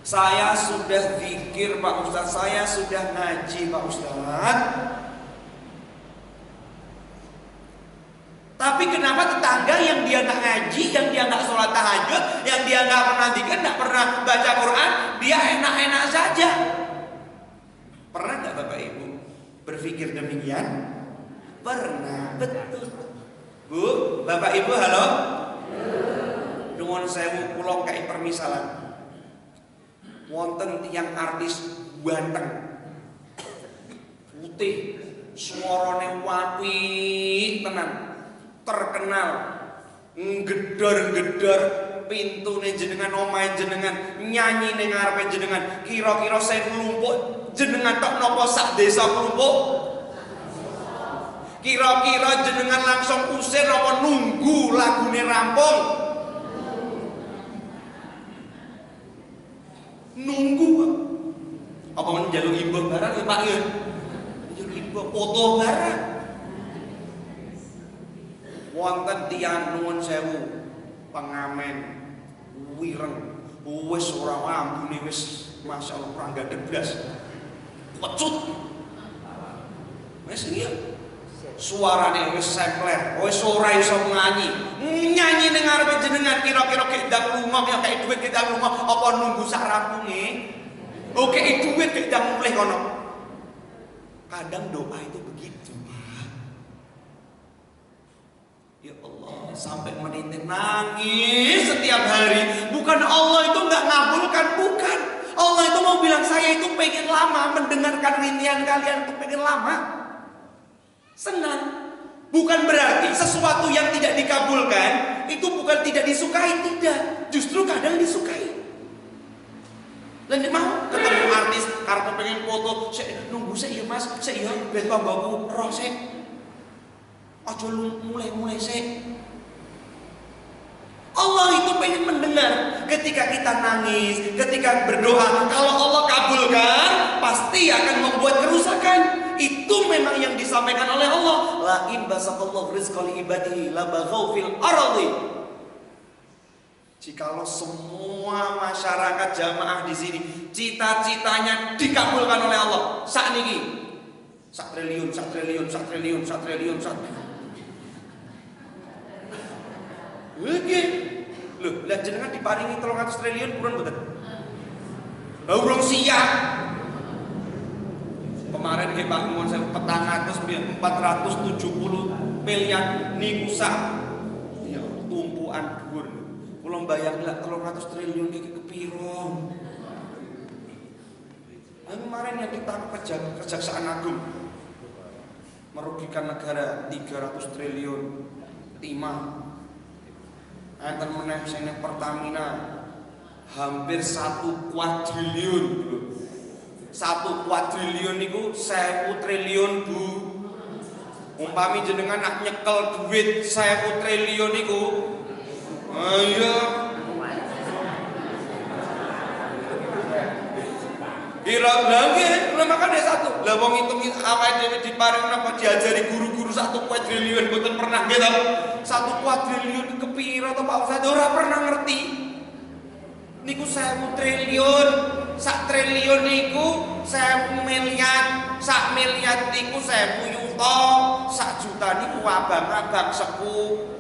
saya sudah zikir Pak Ustaz, saya sudah ngaji Pak Ustaz, tapi kenapa tetangga yang dia nggak ngaji, yang dia nggak sholat tahajud, yang dia nggak pernah zikir, nggak pernah baca Quran, dia enak-enak saja? Pernah nggak Bapak Ibu berpikir demikian? Pernah, betul. Bu, Bapak Ibu, halo. Nuwun sewu, kula kei permisalan. Wonten tiyang artis ganteng, putih, suarane apik tenan, terkenal, gedor-gedor pintune jenengan, omahe jenengan, nyanyi ning ngarepe jenengan. Kira-kira saya klumpuk jenengan tok napa sak desa klumpuk? Kira-kira jenengan langsung usir apa nunggu lagune rampung? Nunggu apa menjaluk imbah barang ya Pak ya? Njaluk imbah foto barang. Wonten tiyang nuwun sewu pengamen wireng, wis ora ambune wis masyaallah prangga blas. Pecut. Wis iya. Suarane wis sempler, wis ora iso nyanyi. Nyanyi ning ngarepe jenengan kira-kira kek ndang lunga, ya kek dhuwit kek ndang lunga apa nunggu sak rampunge? Oke, dhuwit kek ndang mulih kono. Kadang doa itu begitu. Ya Allah, sampai menitik nangis setiap hari. Bukan Allah itu enggak ngabulkan, bukan. Allah itu mau bilang saya itu pengen lama mendengarkan rintihan kalian, itu pengen lama. Senang. Bukan berarti sesuatu yang tidak dikabulkan itu bukan tidak disukai, tidak. Justru kadang disukai. Lan mau ketemu artis karep pengen foto, sik nunggu sik ya Mas, sik ya ben tanggaku roh sik. Aja mulai-mulai sik. Allah itu pengen mendengar ketika kita nangis, ketika berdoa. Kalau Allah kabulkan, pasti akan membuat kerusakan. Itu memang yang disampaikan oleh Allah. La in basatallahu rizqa li ibadihi la baghaw fil ardi. Jikalau semua masyarakat jamaah di sini cita-citanya dikabulkan oleh Allah, sak niki sak triliun. Oke. Loh, lah jenengan diparingi 300 triliun purun mboten? Lah urung siap. Kemarin nggih Pak nuwun sewu 470 miliar niku sak ya tumpukan dhuwur. Kula mbayang lah 300 triliun iki kepiro. Kemarin yang ditangkap Kejaksaan Agung merugikan negara 300 triliun. Timah enten meneh sing Pertamina hampir 1 kuadriliun. 1 kuadriliun niku 1000 triliun, Bu. Umpami jenengan nak nyekel duit 1000 triliun niku, ayo kira lagi, makanya 1. Lah wong hitung awake dhewe diparing napa diajari guru-guru 1 kuadriliun mboten pernah gitu. 1 kuadriliun kepira to Pak Ustaz, ora pernah ngerti. Niku 1000 triliun, sak triliun niku 1000 miliar, sak miliar niku 1000 yuta, sak juta niku abang-abang sepuh.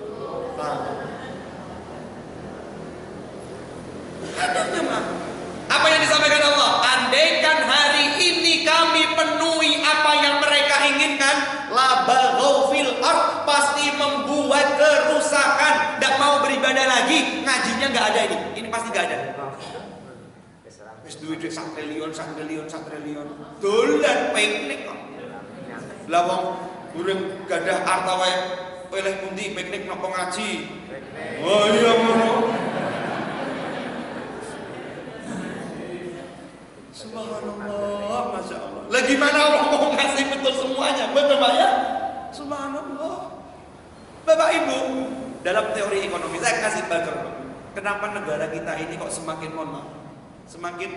Adanya mah. Apa yang disampaikan Allah? Andaikan hari ini kami penuhi apa yang mereka inginkan, labaghaw fil ard, pasti membuat kerusakan. Tidak mau beribadah lagi, ngajinya nggak ada ini. Ini pasti nggak ada. Wis duit 1 triliun, 1 triliun, 1 triliun. Dolan piknik kok. Lah wong urung gadah harta wae oleh pundi piknik napa ngaji. Oh iya ngono. Subhanallah, Masya Allah. Lah gimana Allah mau ngasih betul semuanya? Betul Pak ya? Subhanallah. Bapak Ibu, dalam teori ekonomi saya kasih background. Kenapa negara kita ini kok semakin semakin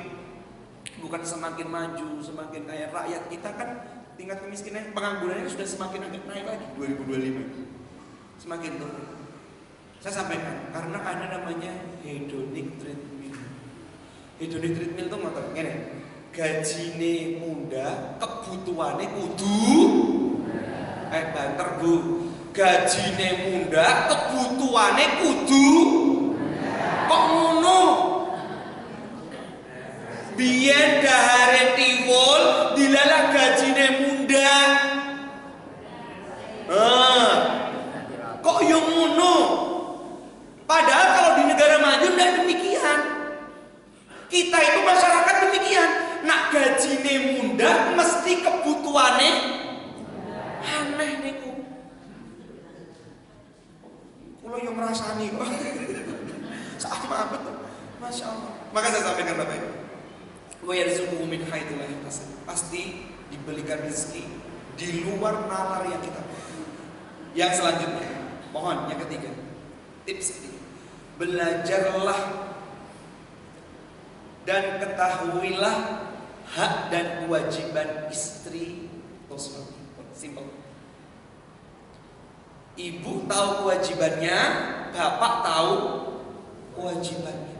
bukan semakin maju, semakin kaya, rakyat kita kan tingkat kemiskinan, penganggurannya sudah semakin agak naik lagi 2025. Semakin turun. Saya sampaikan karena ada namanya hedonic treadmill. Hedonic treadmill itu ngoten ngene. Gajine muda, kebutuhane kudu banter Bu. Gajine muda, kebutuhane kudu kok ngono. Biyen dahare tiwul dilalah gajine muda. Kok yo ngono? Padahal kalau di negara maju tidak demikian. Kita itu masyarakat demikian. Nak gajine muda mesti kebutuhane aneh niku. Kulo yo ngrasani kok. Sama betul. Masya Allah. Maka saya sampaikan Bapak Ibu. Wa yarzuquhu min haitsu la yahtasib. Pasti diberikan rezeki di luar nalar yang kita. Yang selanjutnya, mohon yang ketiga. Tips ketiga. Belajarlah dan ketahuilah hak dan kewajiban istri atau suami. Simple. Ibu tahu kewajibannya, bapak tahu kewajibannya.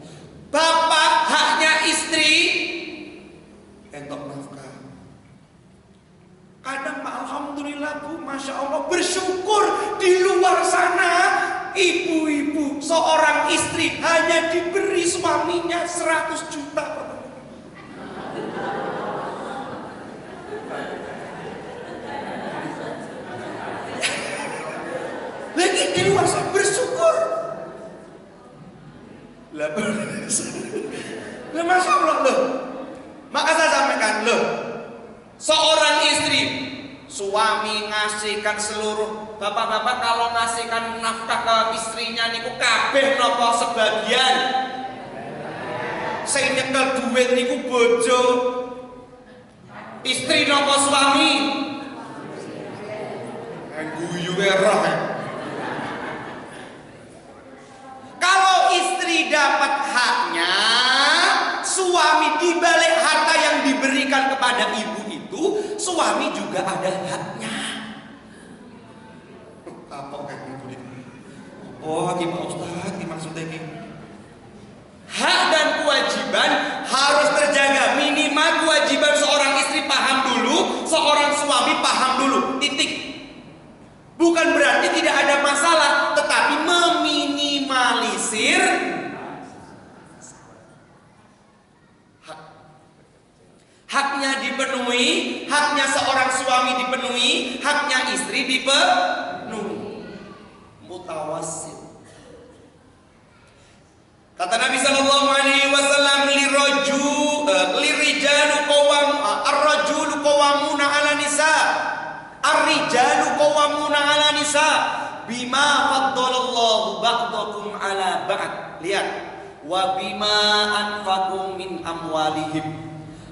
Bapak haknya istri entok nafkah. Kadang Pak alhamdulillah Bu, Masya Allah, bersyukur di luar sana ibu-ibu seorang istri hanya diberi suaminya 100 juta per bulan. Lagi di luar sana bersyukur. Lah Masya Allah loh. Maka saya sampaikan loh, seorang istri, suami ngasihkan seluruh, bapak-bapak kalau ngasihkan nafkah ke istrinya niku kabeh napa sebagian. Sing nyekel duit niku bojo, istri napa suami? Guyu roh. Kalau istri dapat haknya, suami dibalik harta yang diberikan kepada ibu itu, suami juga ada haknya. Apa kayak gitu? Oh, gimana Ustaz? Maksudnya gini? Hak dan kewajiban harus terjaga. Minimal kewajiban seorang istri paham dulu, seorang suami paham dulu. Titik. Bukan berarti tidak ada masalah, tetapi meminimalisir haknya dipenuhi, haknya seorang suami dipenuhi, haknya istri dipenuhi. Mutawassit. Kata Nabi sallallahu alaihi wasallam, ar-rajulu qawwamuna 'ala nisa. Ar-rijalu qawwamuna 'ala nisa bima faddalallahu ba'dakum 'ala ba'd. Lihat, wa bima anfaqu min amwalihim.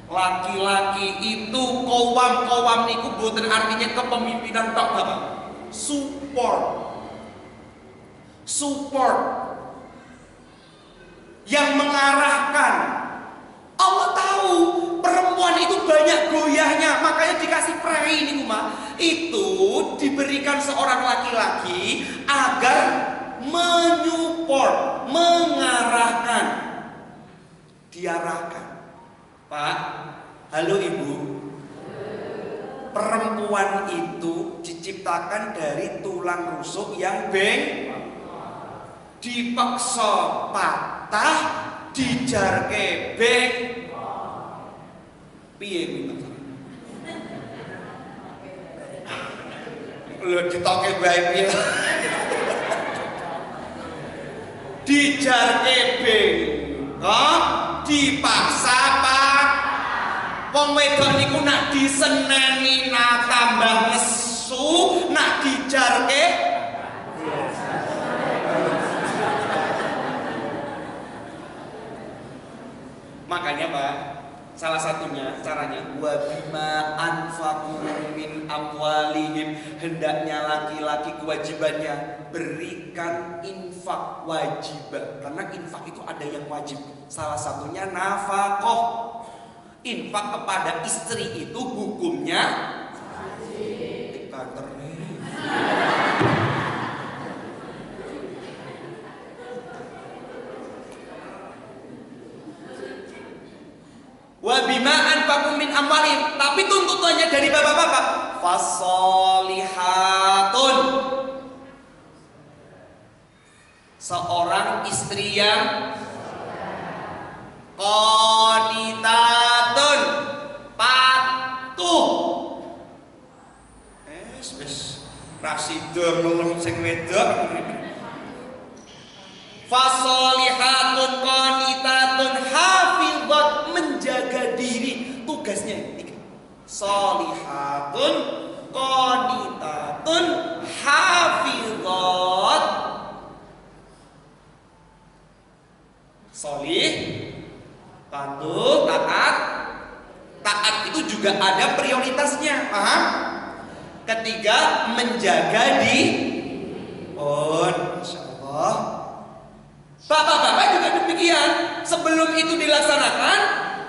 Laki-laki itu qawwam niku boten artinya kepemimpinan tok, Bapak. Support yang mengarahkan. Allah tahu perempuan itu banyak goyahnya, makanya dikasih prei ini Uma. Itu diberikan seorang laki-laki agar menyupport, mengarahkan, diarahkan. Pak, halo Ibu. Perempuan itu diciptakan dari tulang rusuk yang dipaksa patah, dijarke beng. Piye kuwi? Lho ditoke bae piye? Dijarke beng. Kok dipaksa Pak? Wong wedok niku nak diseneni nak tambah nesu, nak dijarke makanya Pak, salah satunya caranya wa bima anfaqu min amwalihim, hendaknya laki-laki kewajibannya berikan infak wajib, karena infak itu ada yang wajib. Salah satunya nafkah. Infak kepada istri itu hukumnya wajib. Wa bima anfaqu min amwalihim, tapi tuntutannya dari bapak-bapak fasolihatun, seorang istri yang qanitatun, patuh. Wis rasido nulung sing wedok. Fasolihatun qanitatun hafizat, menjaga diri, tugasnya tiga. Solihatun qanitatun hafizat. Solih, patuh, taat. Taat itu juga ada prioritasnya, paham? Ketiga, menjaga diri. Oh, Masya Allah. Bapak-bapak juga demikian. Sebelum itu dilaksanakan,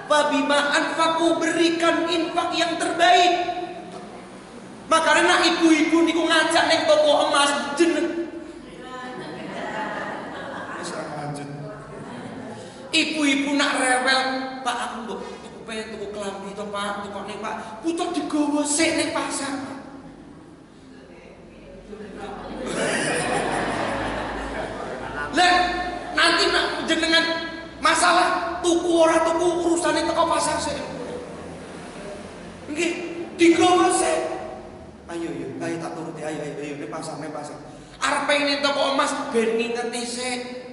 fabima anfaqu, berikan infak yang terbaik. Makanya ibu-ibu niku ngajak neng toko emas jeneng. Ibu-ibu nak rewel, Pak aku mbok tuku klambi to Pak, tuku ning Pak, butuh digawa sik ning pasar. Lah nanti nak jenengan masalah tuku ora tuku urusane teko pasar sik. Nggih, digawa sik. Ayo tak turuti, ayo ning pasar. Arep ning toko emas ben ngingeti sik.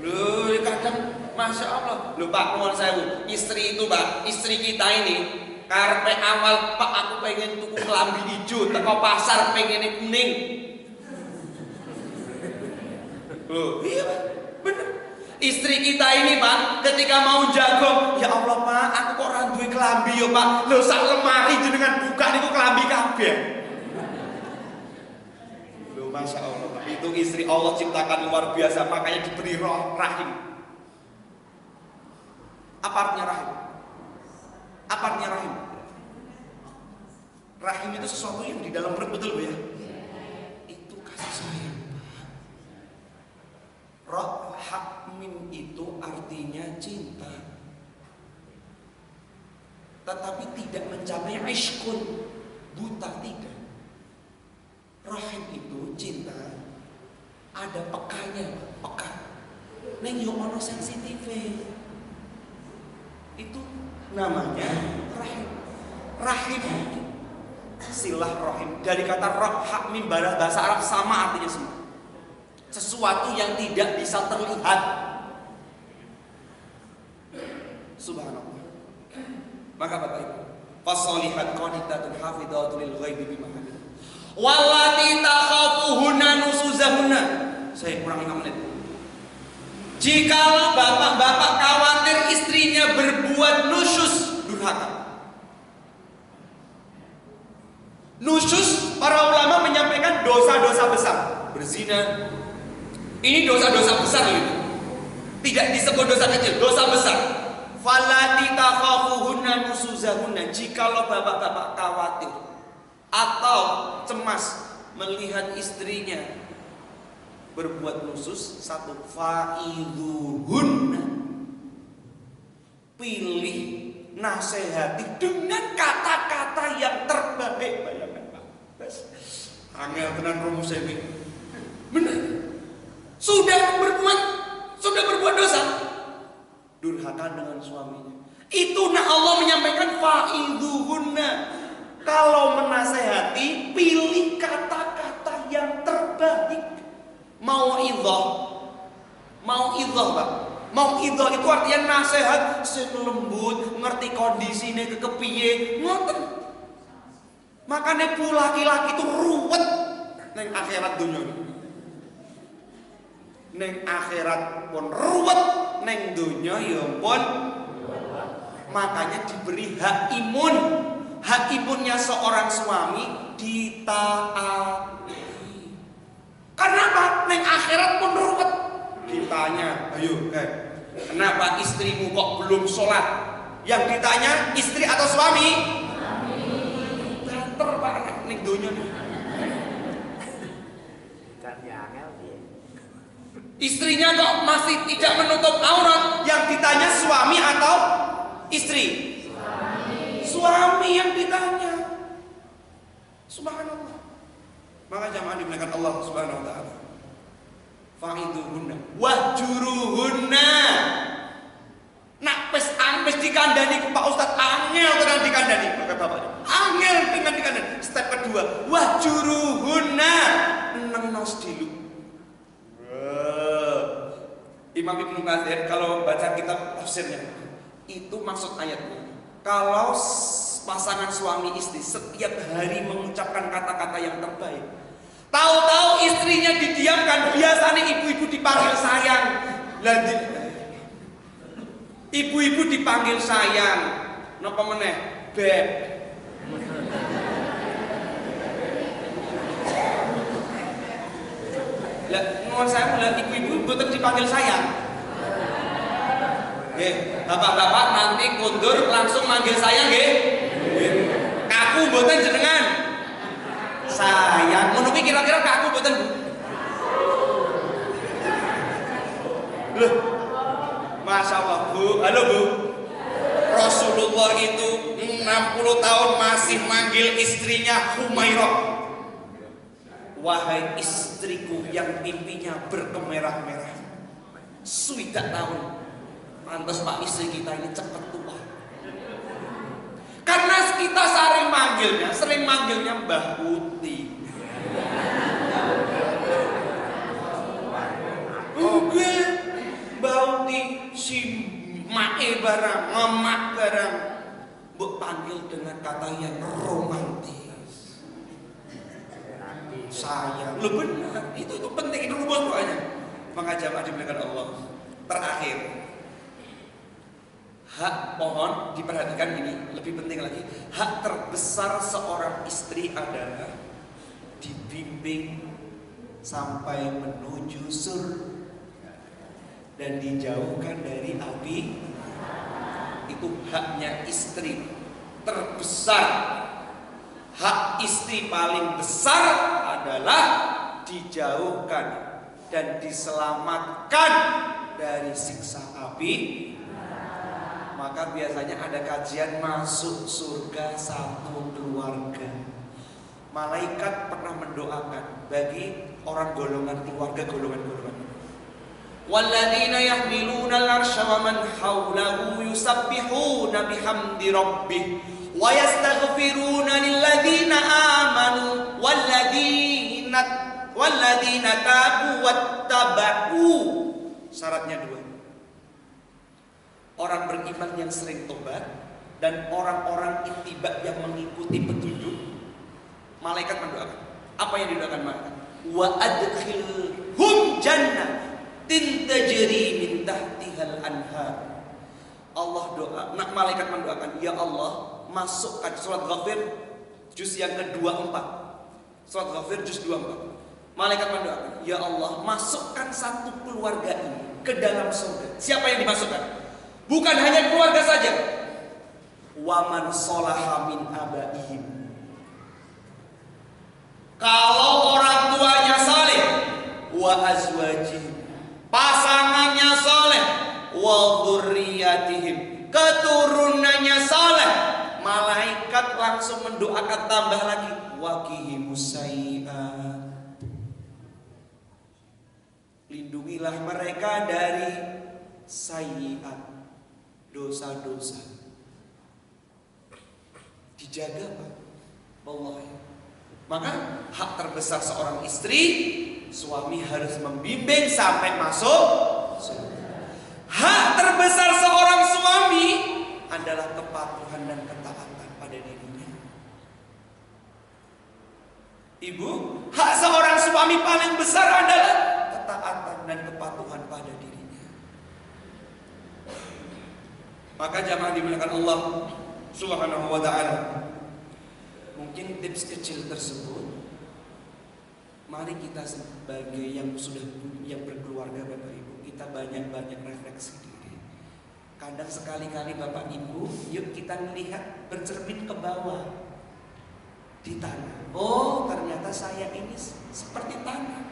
Loh, kadang Masya Allah. Loh Pak, mohon sewu, istri itu Pak, istri kita ini karpe awal Pak aku pengen tuku kelambi hijau, teko pasar pengen kuning. Loh, iya Pak, bener. Istri kita ini Pak, ketika mau jago, ya Allah Pak, aku kok ora duwe kelambi ya Pak. Loh sak lemari jenengan buka niku kelambi kabeh. Loh Masya Allah. Itu istri Allah ciptakan luar biasa, makanya diberi rahim. Apa artinya rahim? Apa artinya rahim? Rahim itu sesuatu yang di dalam perut, betul Bu ya? Itu kasih sayang. Rahim itu artinya cinta, tetapi tidak mencapai ishkun, buta, tidak. Rahim itu cinta, ada pekanya, peka. Neng yo ono sensitif. Itu namanya rahim. Rahim silah rahim dari kata rahim bahasa Arab sama artinya semua. Sesuatu yang tidak bisa terlihat. Subhanallah. Maka Bapak Ibu, Fasolihat qanitatun hafidhatun lil ghaibi bima hafidh. Wallati takhafuhunna nusuzahunna. Saya kurang 5 menit. Jikalau bapak-bapak khawatir istrinya berbuat nusyuz, durhaka. Nusyuz, para ulama menyampaikan dosa-dosa besar. Berzina, ini dosa-dosa besar gitu. Tidak disebut dosa kecil, dosa besar. Falati takhafuhunna nusuzahunna. Jikalau bapak-bapak khawatir atau cemas melihat istrinya berbuat nusyuz, satu, fa'idhuhunna, pilih, nasihati dengan kata-kata yang terbaik. Bayangkan Pak, angel tenan rumus ini. Benar. Sudah berbuat dosa, durhaka dengan suaminya. Itu Allah menyampaikan fa'idhuhunna. Kalau menasehati, pilih kata-kata yang terbaik. Mau'idhah, Pak. Mau'idhah itu artinya nasihat sing lembut, ngerti kondisine kepiye, ngoten. Makanya laki-laki itu ruwet neng akhirat dunia. Neng akhirat pun ruwet, neng dunia ya pun. Makanya diberi hak imun. Hak imunnya seorang suami ditaati. Karena apa? Neng akhirat pun ruwet. Ditanya, ayo, kenapa istrimu kok belum sholat? Yang ditanya istri atau suami? Banter Pak, neng dunia nih. Istrinya kok masih tidak menutup aurat? Yang ditanya suami atau istri? Suami yang ditanya. Subhanallah. Maka jamaah dimuliakan Allah Subhanahu wa taala. Fa'iduhunna wahjuruhunna. Nak pes dikandani Pak Ustaz, angel tenan dikandani kata bapaknya. Angel dengan dikandani. Step kedua, wahjuruhunna, nengnos dilu. Imam Ibnu Katsir kalau baca kitab tafsirnya, itu maksud ayatnya. Kalau pasangan suami istri setiap hari mengucapkan kata-kata yang terbaik, tahu-tahu istrinya didiamkan. Biasanya ibu-ibu dipanggil sayang, ibu-ibu dipanggil sayang, napa meneh beb. Lah nuwun saya mulai ibu-ibu mboten dipanggil sayang. Nggih, bapak-bapak nanti kundur langsung manggil sayang nggih. Kaku mboten jenengan. Sayang, ngono ki kira-kira kaku mboten, Bu? Loh. Masya Allah, Bu. Halo, Bu. Rasulullah itu 60 tahun masih manggil istrinya Humairah. Wahai istriku yang pipinya berkemerah-merah. Sudah tahun. Pantas Pak, istri kita ini cepat tua. Karena kita sering manggilnya Mbah Uti. Oke, Mbah Uti si mae barang, ngemak barang. Mbok panggil dengan kata yang romantis. Sayang, lu benar, itu penting, itu rumus doanya. Maka jamaah dimuliakan Allah. Terakhir, hak, mohon diperhatikan ini, lebih penting lagi. Hak terbesar seorang istri adalah dibimbing sampai menuju surga dan dijauhkan dari api. Itu haknya istri terbesar. Hak istri paling besar adalah dijauhkan dan diselamatkan dari siksa api. Maka biasanya ada kajian masuk surga satu keluarga. Malaikat pernah mendoakan bagi orang golongan keluarga golongan-golongan. Walladzina yahmiluna al-'arsya wa man hawlahu yusabbihuna bihamdi rabbih wa yastaghfiruna lilladzina amanu walladzina tabu wattaba'u. Syaratnya 2. Orang beriman yang sering tobat, dan orang-orang ittiba yang mengikuti petunjuk, malaikat mendoakan. Apa yang didoakan malaikat? Wa adkhilhum jannatin tajri min tahtihal anhar. Allah doa, malaikat mendoakan, ya Allah, masukkan. Surat Ghafir juz yang ke-24. Surat Ghafir juz 24. Malaikat mendoakan, ya Allah, masukkan satu keluarga ini ke dalam surga. Siapa yang dimasukkan? Bukan hanya keluarga saja. Wa man sholaha min abaihim. Kalau orang tuanya saleh, wa azwajihim, pasangannya saleh, wa dzurriyyatihim, keturunannya saleh, malaikat langsung mendoakan tambah lagi, wa qihimus sayyi'at, lindungilah mereka dari sayyi'at, dosa-dosa. Dijaga Pak, wallahi. Maka hak terbesar seorang istri, suami harus membimbing sampai masuk surga. Hak terbesar seorang suami adalah kepatuhan dan ketaatan pada dirinya. Ibu, hak seorang suami paling besar adalah ketaatan dan kepatuhan pada dirinya. Maka jamaah dimuliakan Allah Subhanahu wa ta'ala, mungkin tips kecil tersebut, mari kita sebagai yang berkeluarga Bapak Ibu, kita banyak-banyak refleksi diri. Kadang sekali-kali Bapak Ibu, yuk kita melihat, bercermin ke bawah di tanah. Oh, ternyata saya ini seperti tanah.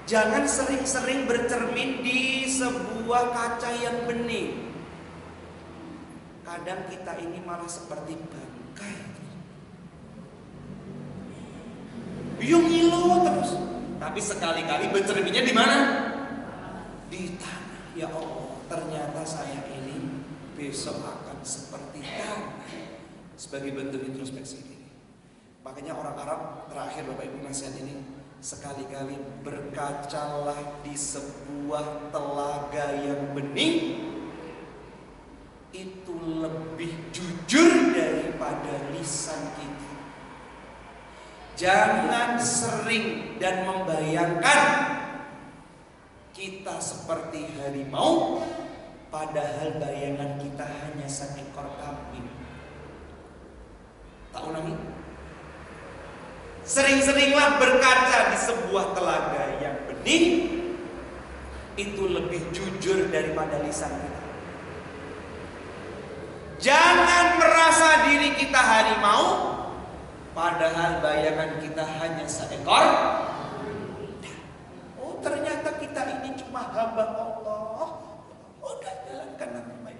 Jangan sering-sering bercermin di sebuah kaca yang bening. Kadang kita ini malah seperti bangkai, biung ngilu terus. Tapi sekali-kali bercerminnya di mana? Di tanah. Ya Allah, ternyata saya ini besok akan seperti tanah. Sebagai bentuk introspeksi diri. Makanya orang Arab, terakhir Bapak Ibu nasihat ini, sekali-kali berkacalah di sebuah telaga yang bening, itu lebih jujur daripada lisan kita. Jangan sering dan membayangkan kita seperti harimau, padahal bayangan kita hanya seekor kambing. Tak ulangi. Sering-seringlah berkaca di sebuah telaga yang bening, itu lebih jujur daripada lisan kita. Jangan merasa diri kita harimau, padahal bayangan kita hanya seekor. Oh, ternyata kita ini cuma hamba Allah. Udah jalankan dengan baik.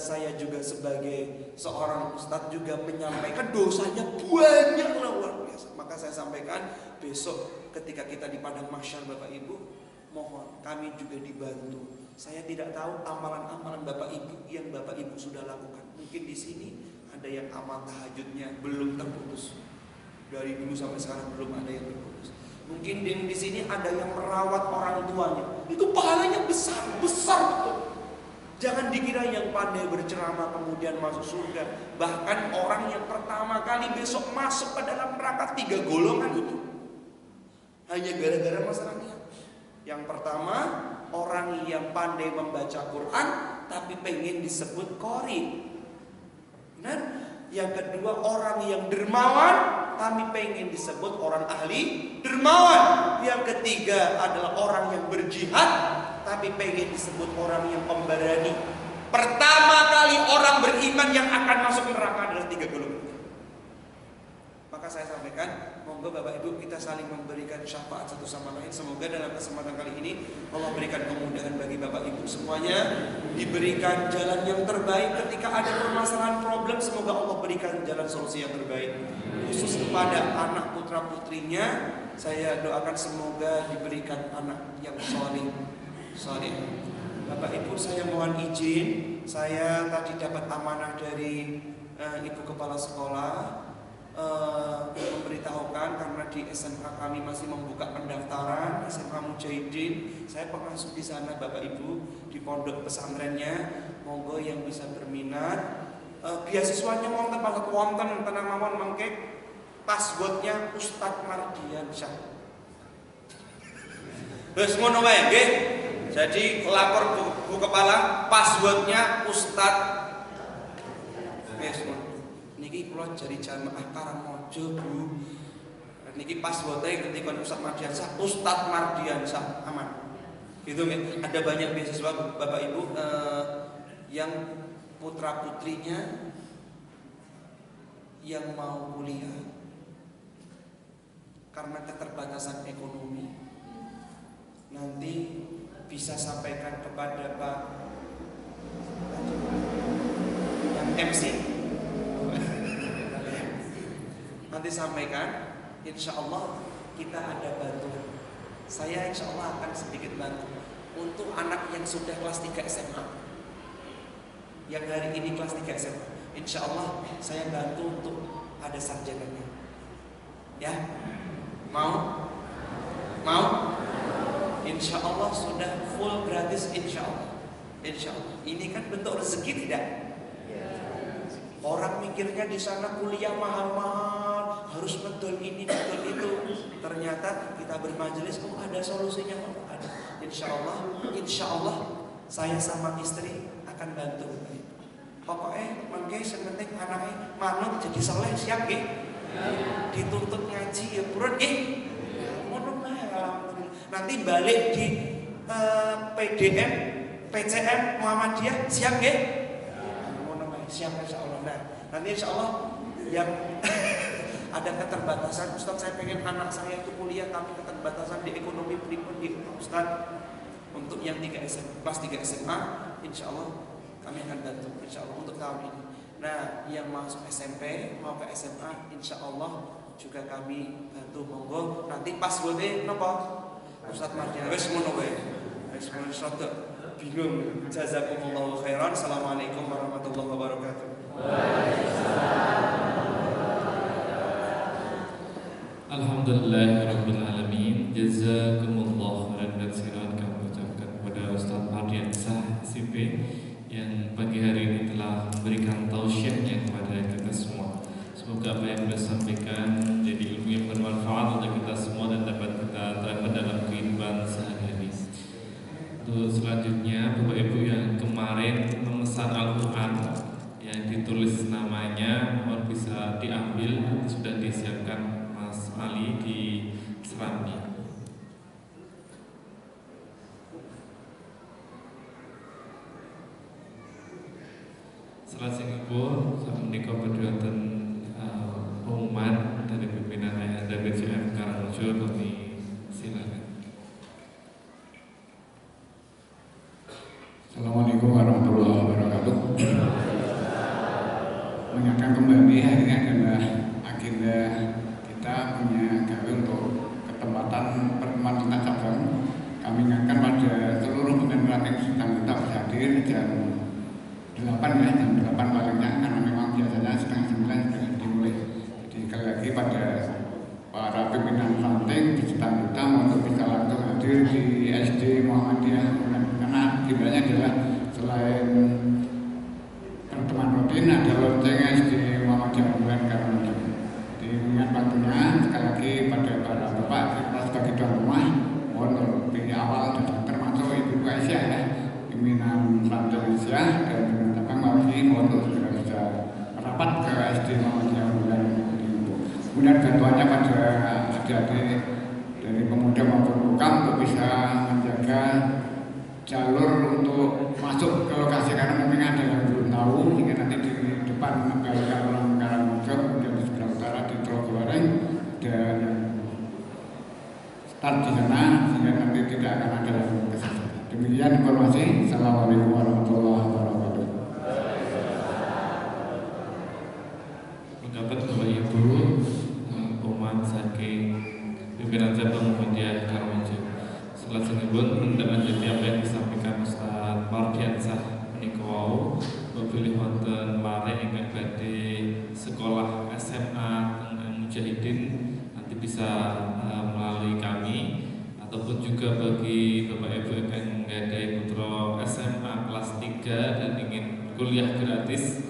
Saya juga sebagai seorang ustadz juga menyampaikan dosanya banyak luar biasa. Maka saya sampaikan besok ketika kita di padang mahsyar Bapak Ibu, mohon kami juga dibantu. Saya tidak tahu amalan-amalan Bapak Ibu yang Bapak Ibu sudah lakukan. Mungkin di sini ada yang amal tahajudnya belum terputus. Dari dulu sampai sekarang belum ada yang terputus. Mungkin di sini ada yang merawat orang tuanya. Itu pahalanya besar, besar betul. Jangan dikira yang pandai berceramah kemudian masuk surga. Bahkan orang yang pertama kali besok masuk ke dalam neraka 3 golongan itu hanya gara-gara masalahnya. Yang pertama, orang yang pandai membaca Quran tapi pengen disebut qori. Dan yang kedua, orang yang dermawan tapi pengen disebut orang ahli dermawan. Yang ketiga adalah orang yang berjihad tapi pengen disebut orang yang pemberani. Pertama kali orang beriman yang akan masuk neraka adalah 3 golongan. Maka saya sampaikan, monggo Bapak Ibu kita saling memberikan syafaat satu sama lain. Semoga dalam kesempatan kali ini Allah berikan kemudahan bagi Bapak Ibu semuanya, diberikan jalan yang terbaik ketika ada permasalahan problem. Semoga Allah berikan jalan solusi yang terbaik. Khusus kepada anak putra putrinya, saya doakan semoga diberikan anak yang soleh. Bapak Ibu, saya mohon izin, saya tadi dapat amanah dari Ibu Kepala Sekolah memberitahukan karena di SMK kami masih membuka pendaftaran SMK Mujahidin. Saya pengasuh di sana Bapak Ibu, di pondok pesantrennya. monggo yang bisa berminat. Beasiswanya wonten banget wonten tenang mawon mangke. Passwordnya Ustadz Mardiansyah. Wis ngono wae nggih. Jadi lapor Bu Kepala, passwordnya Ustadz. Wis niki kula jari jamaah Karangmojo Bu. Niki passwordnya ngerti kon Ustadz Mardiansyah, Ustadz Mardiansyah aman. Gitu nggih. Ada banyak beasiswa Bapak Ibu yang putra putrinya yang mau kuliah karena keterbatasan ekonomi, nanti bisa sampaikan kepada Pak yang MC, nanti sampaikan, insya Allah kita ada bantuan. Saya insya Allah akan sedikit bantu untuk anak yang sudah kelas 3 SMA, yang hari ini kelas 3 SMA, insya Allah saya bantu untuk ada sarjananya. Ya, mau? Insya Allah sudah full gratis, insya Allah. Insya Allah. Ini kan bentuk rezeki tidak? Orang mikirnya di sana kuliah mahal-mahal, harus betul ini, betul itu. Ternyata kita bermajelis, oh ada solusinya, oh ada. Insya Allah saya sama istri akan bantu. Pokoknya mangke sementing anaknya manut jadi saleh, siap nggih? Dituntut ngaji ya purun nggih. Ngono bae alhamdulillah. Nanti balik di PDM, PCM Muhammadiyah siap nggih? Ngono bae, siap insyaallah. Nah, nanti insyaallah yang ada keterbatasan, Ustaz saya pengen anak saya itu kuliah tapi keterbatasan di ekonomi pripun di Ustaz, untuk yang 3 SMA, kelas 3 SMA insyaallah kami akan bantu insyaallah untuk tahun ini. Nah, yang masuk SMP mau ke SMA insyaallah juga kami bantu, monggo. Nanti passwordnya napa? Ustaz Mardian. Wis ngono wae. Wis ngono rada bingung. Jazakumullahu khairan. Assalamualaikum warahmatullahi wabarakatuh.
Alhamdulillahirabbil alamin. Jazakumullahu khairan. Kami ucapkan kepada Ustaz Mardiansyah SP yang pagi hari ini telah memberikan tausiahnya kepada kita semua. Semoga apa yang beliau sampaikan jadi ilmu yang bermanfaat untuk kita semua dan dapat kita terapkan dalam kehidupan sehari-hari. Untuk selanjutnya, Bapak Ibu yang kemarin memesan Al-Quran yang ditulis namanya, mohon bisa diambil, sudah disiapkan Mas Ali di Serambi. Salajengipun sapunika badhe pengumuman dari pimpinan Ayahanda BCM Karangrejo, kami silakan.
Assalamualaikum warahmatullahi wabarakatuh. Mengingatkan kembali hari ini adalah agenda kita punya gawe untuk ketempatan pertemuan lintas cabang. Kami ingatkan pada seluruh pimpinan yang sedang tetap hadir jam 8 ya, jam 8 palingnya, karena memang biasanya setengah 9 sudah dimulai. Jadi sekali lagi pada para pimpinan ranting beserta kita untuk bisa langsung hadir di SD Muhammadiyah, karena agendanya adalah selain pertemuan rutin ada lonceng SD Muhammadiyah bulan Karangrejo. Jadi mengingat waktunya, sekali lagi pada para bapak kita sebagai tuan rumah mohon lebih awal dan termasuk Ibu Aisyah ya, pimpinan ranting Indonesia dan lagi mohon untuk segera bisa rapat ke SD Muhammadiyah bulan Timur. Kemudian bantuannya pada adik-adik dari pemuda maupun Pukam untuk bisa menjaga jalur untuk masuk ke lokasi, karena mungkin ada yang belum tahu hingga nanti di depan Galur Karangrejo, kemudian di sebelah utara di Trogoreng dan start di sana sehingga nanti tidak akan ada lagi kesalahan. Demikian informasi. Assalamualaikum warahmatullahi wabarakatuh.
Dapat Bapak Ibu Umat saking pimpinan cabang Muhammadiyah Karangrejo. Salajengipun menindaklanjuti apa yang disampaikan Ustaz Mardiansyah menika wau, pilih wonten lare ingkang badhe sekolah SMA teng Mujahidin, nanti bisa melalui kami, ataupun juga bagi Bapak Ibu yang nggadhahi putra SMA
kelas 3 dan ingin kuliah gratis,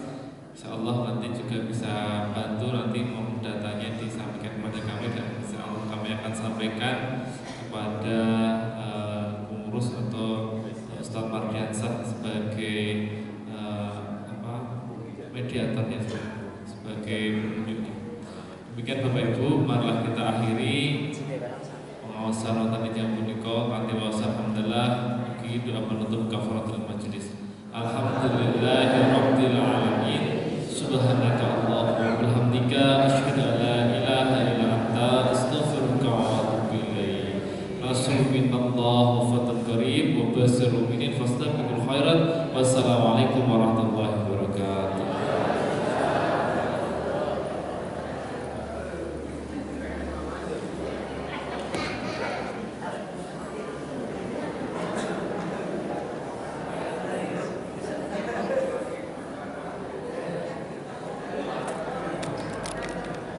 insyaallah nanti juga bisa bantu, nanti mau datanya disampaikan kepada kami dan insyaallah kami akan sampaikan kepada pengurus atau Ustaz Mardiansah sebagai mediatornya, sebagai penunjuknya. Demikian Bapak Ibu, marilah kita akhiri pengawasan wonten ing punika kanthi waos alhamdulillah mugi doa penutup kafaratul majelis. Alhamdulillahirabbil alamin. Subhanaka Allahumma wa bihamdika asyhadu an la ilaha illa anta astaghfiruka wa atubu ilaik. Rasulullah wa fatul karim wa basirul mu'minin fastabiqul khairat. Wassalamualaikum warahmatullahi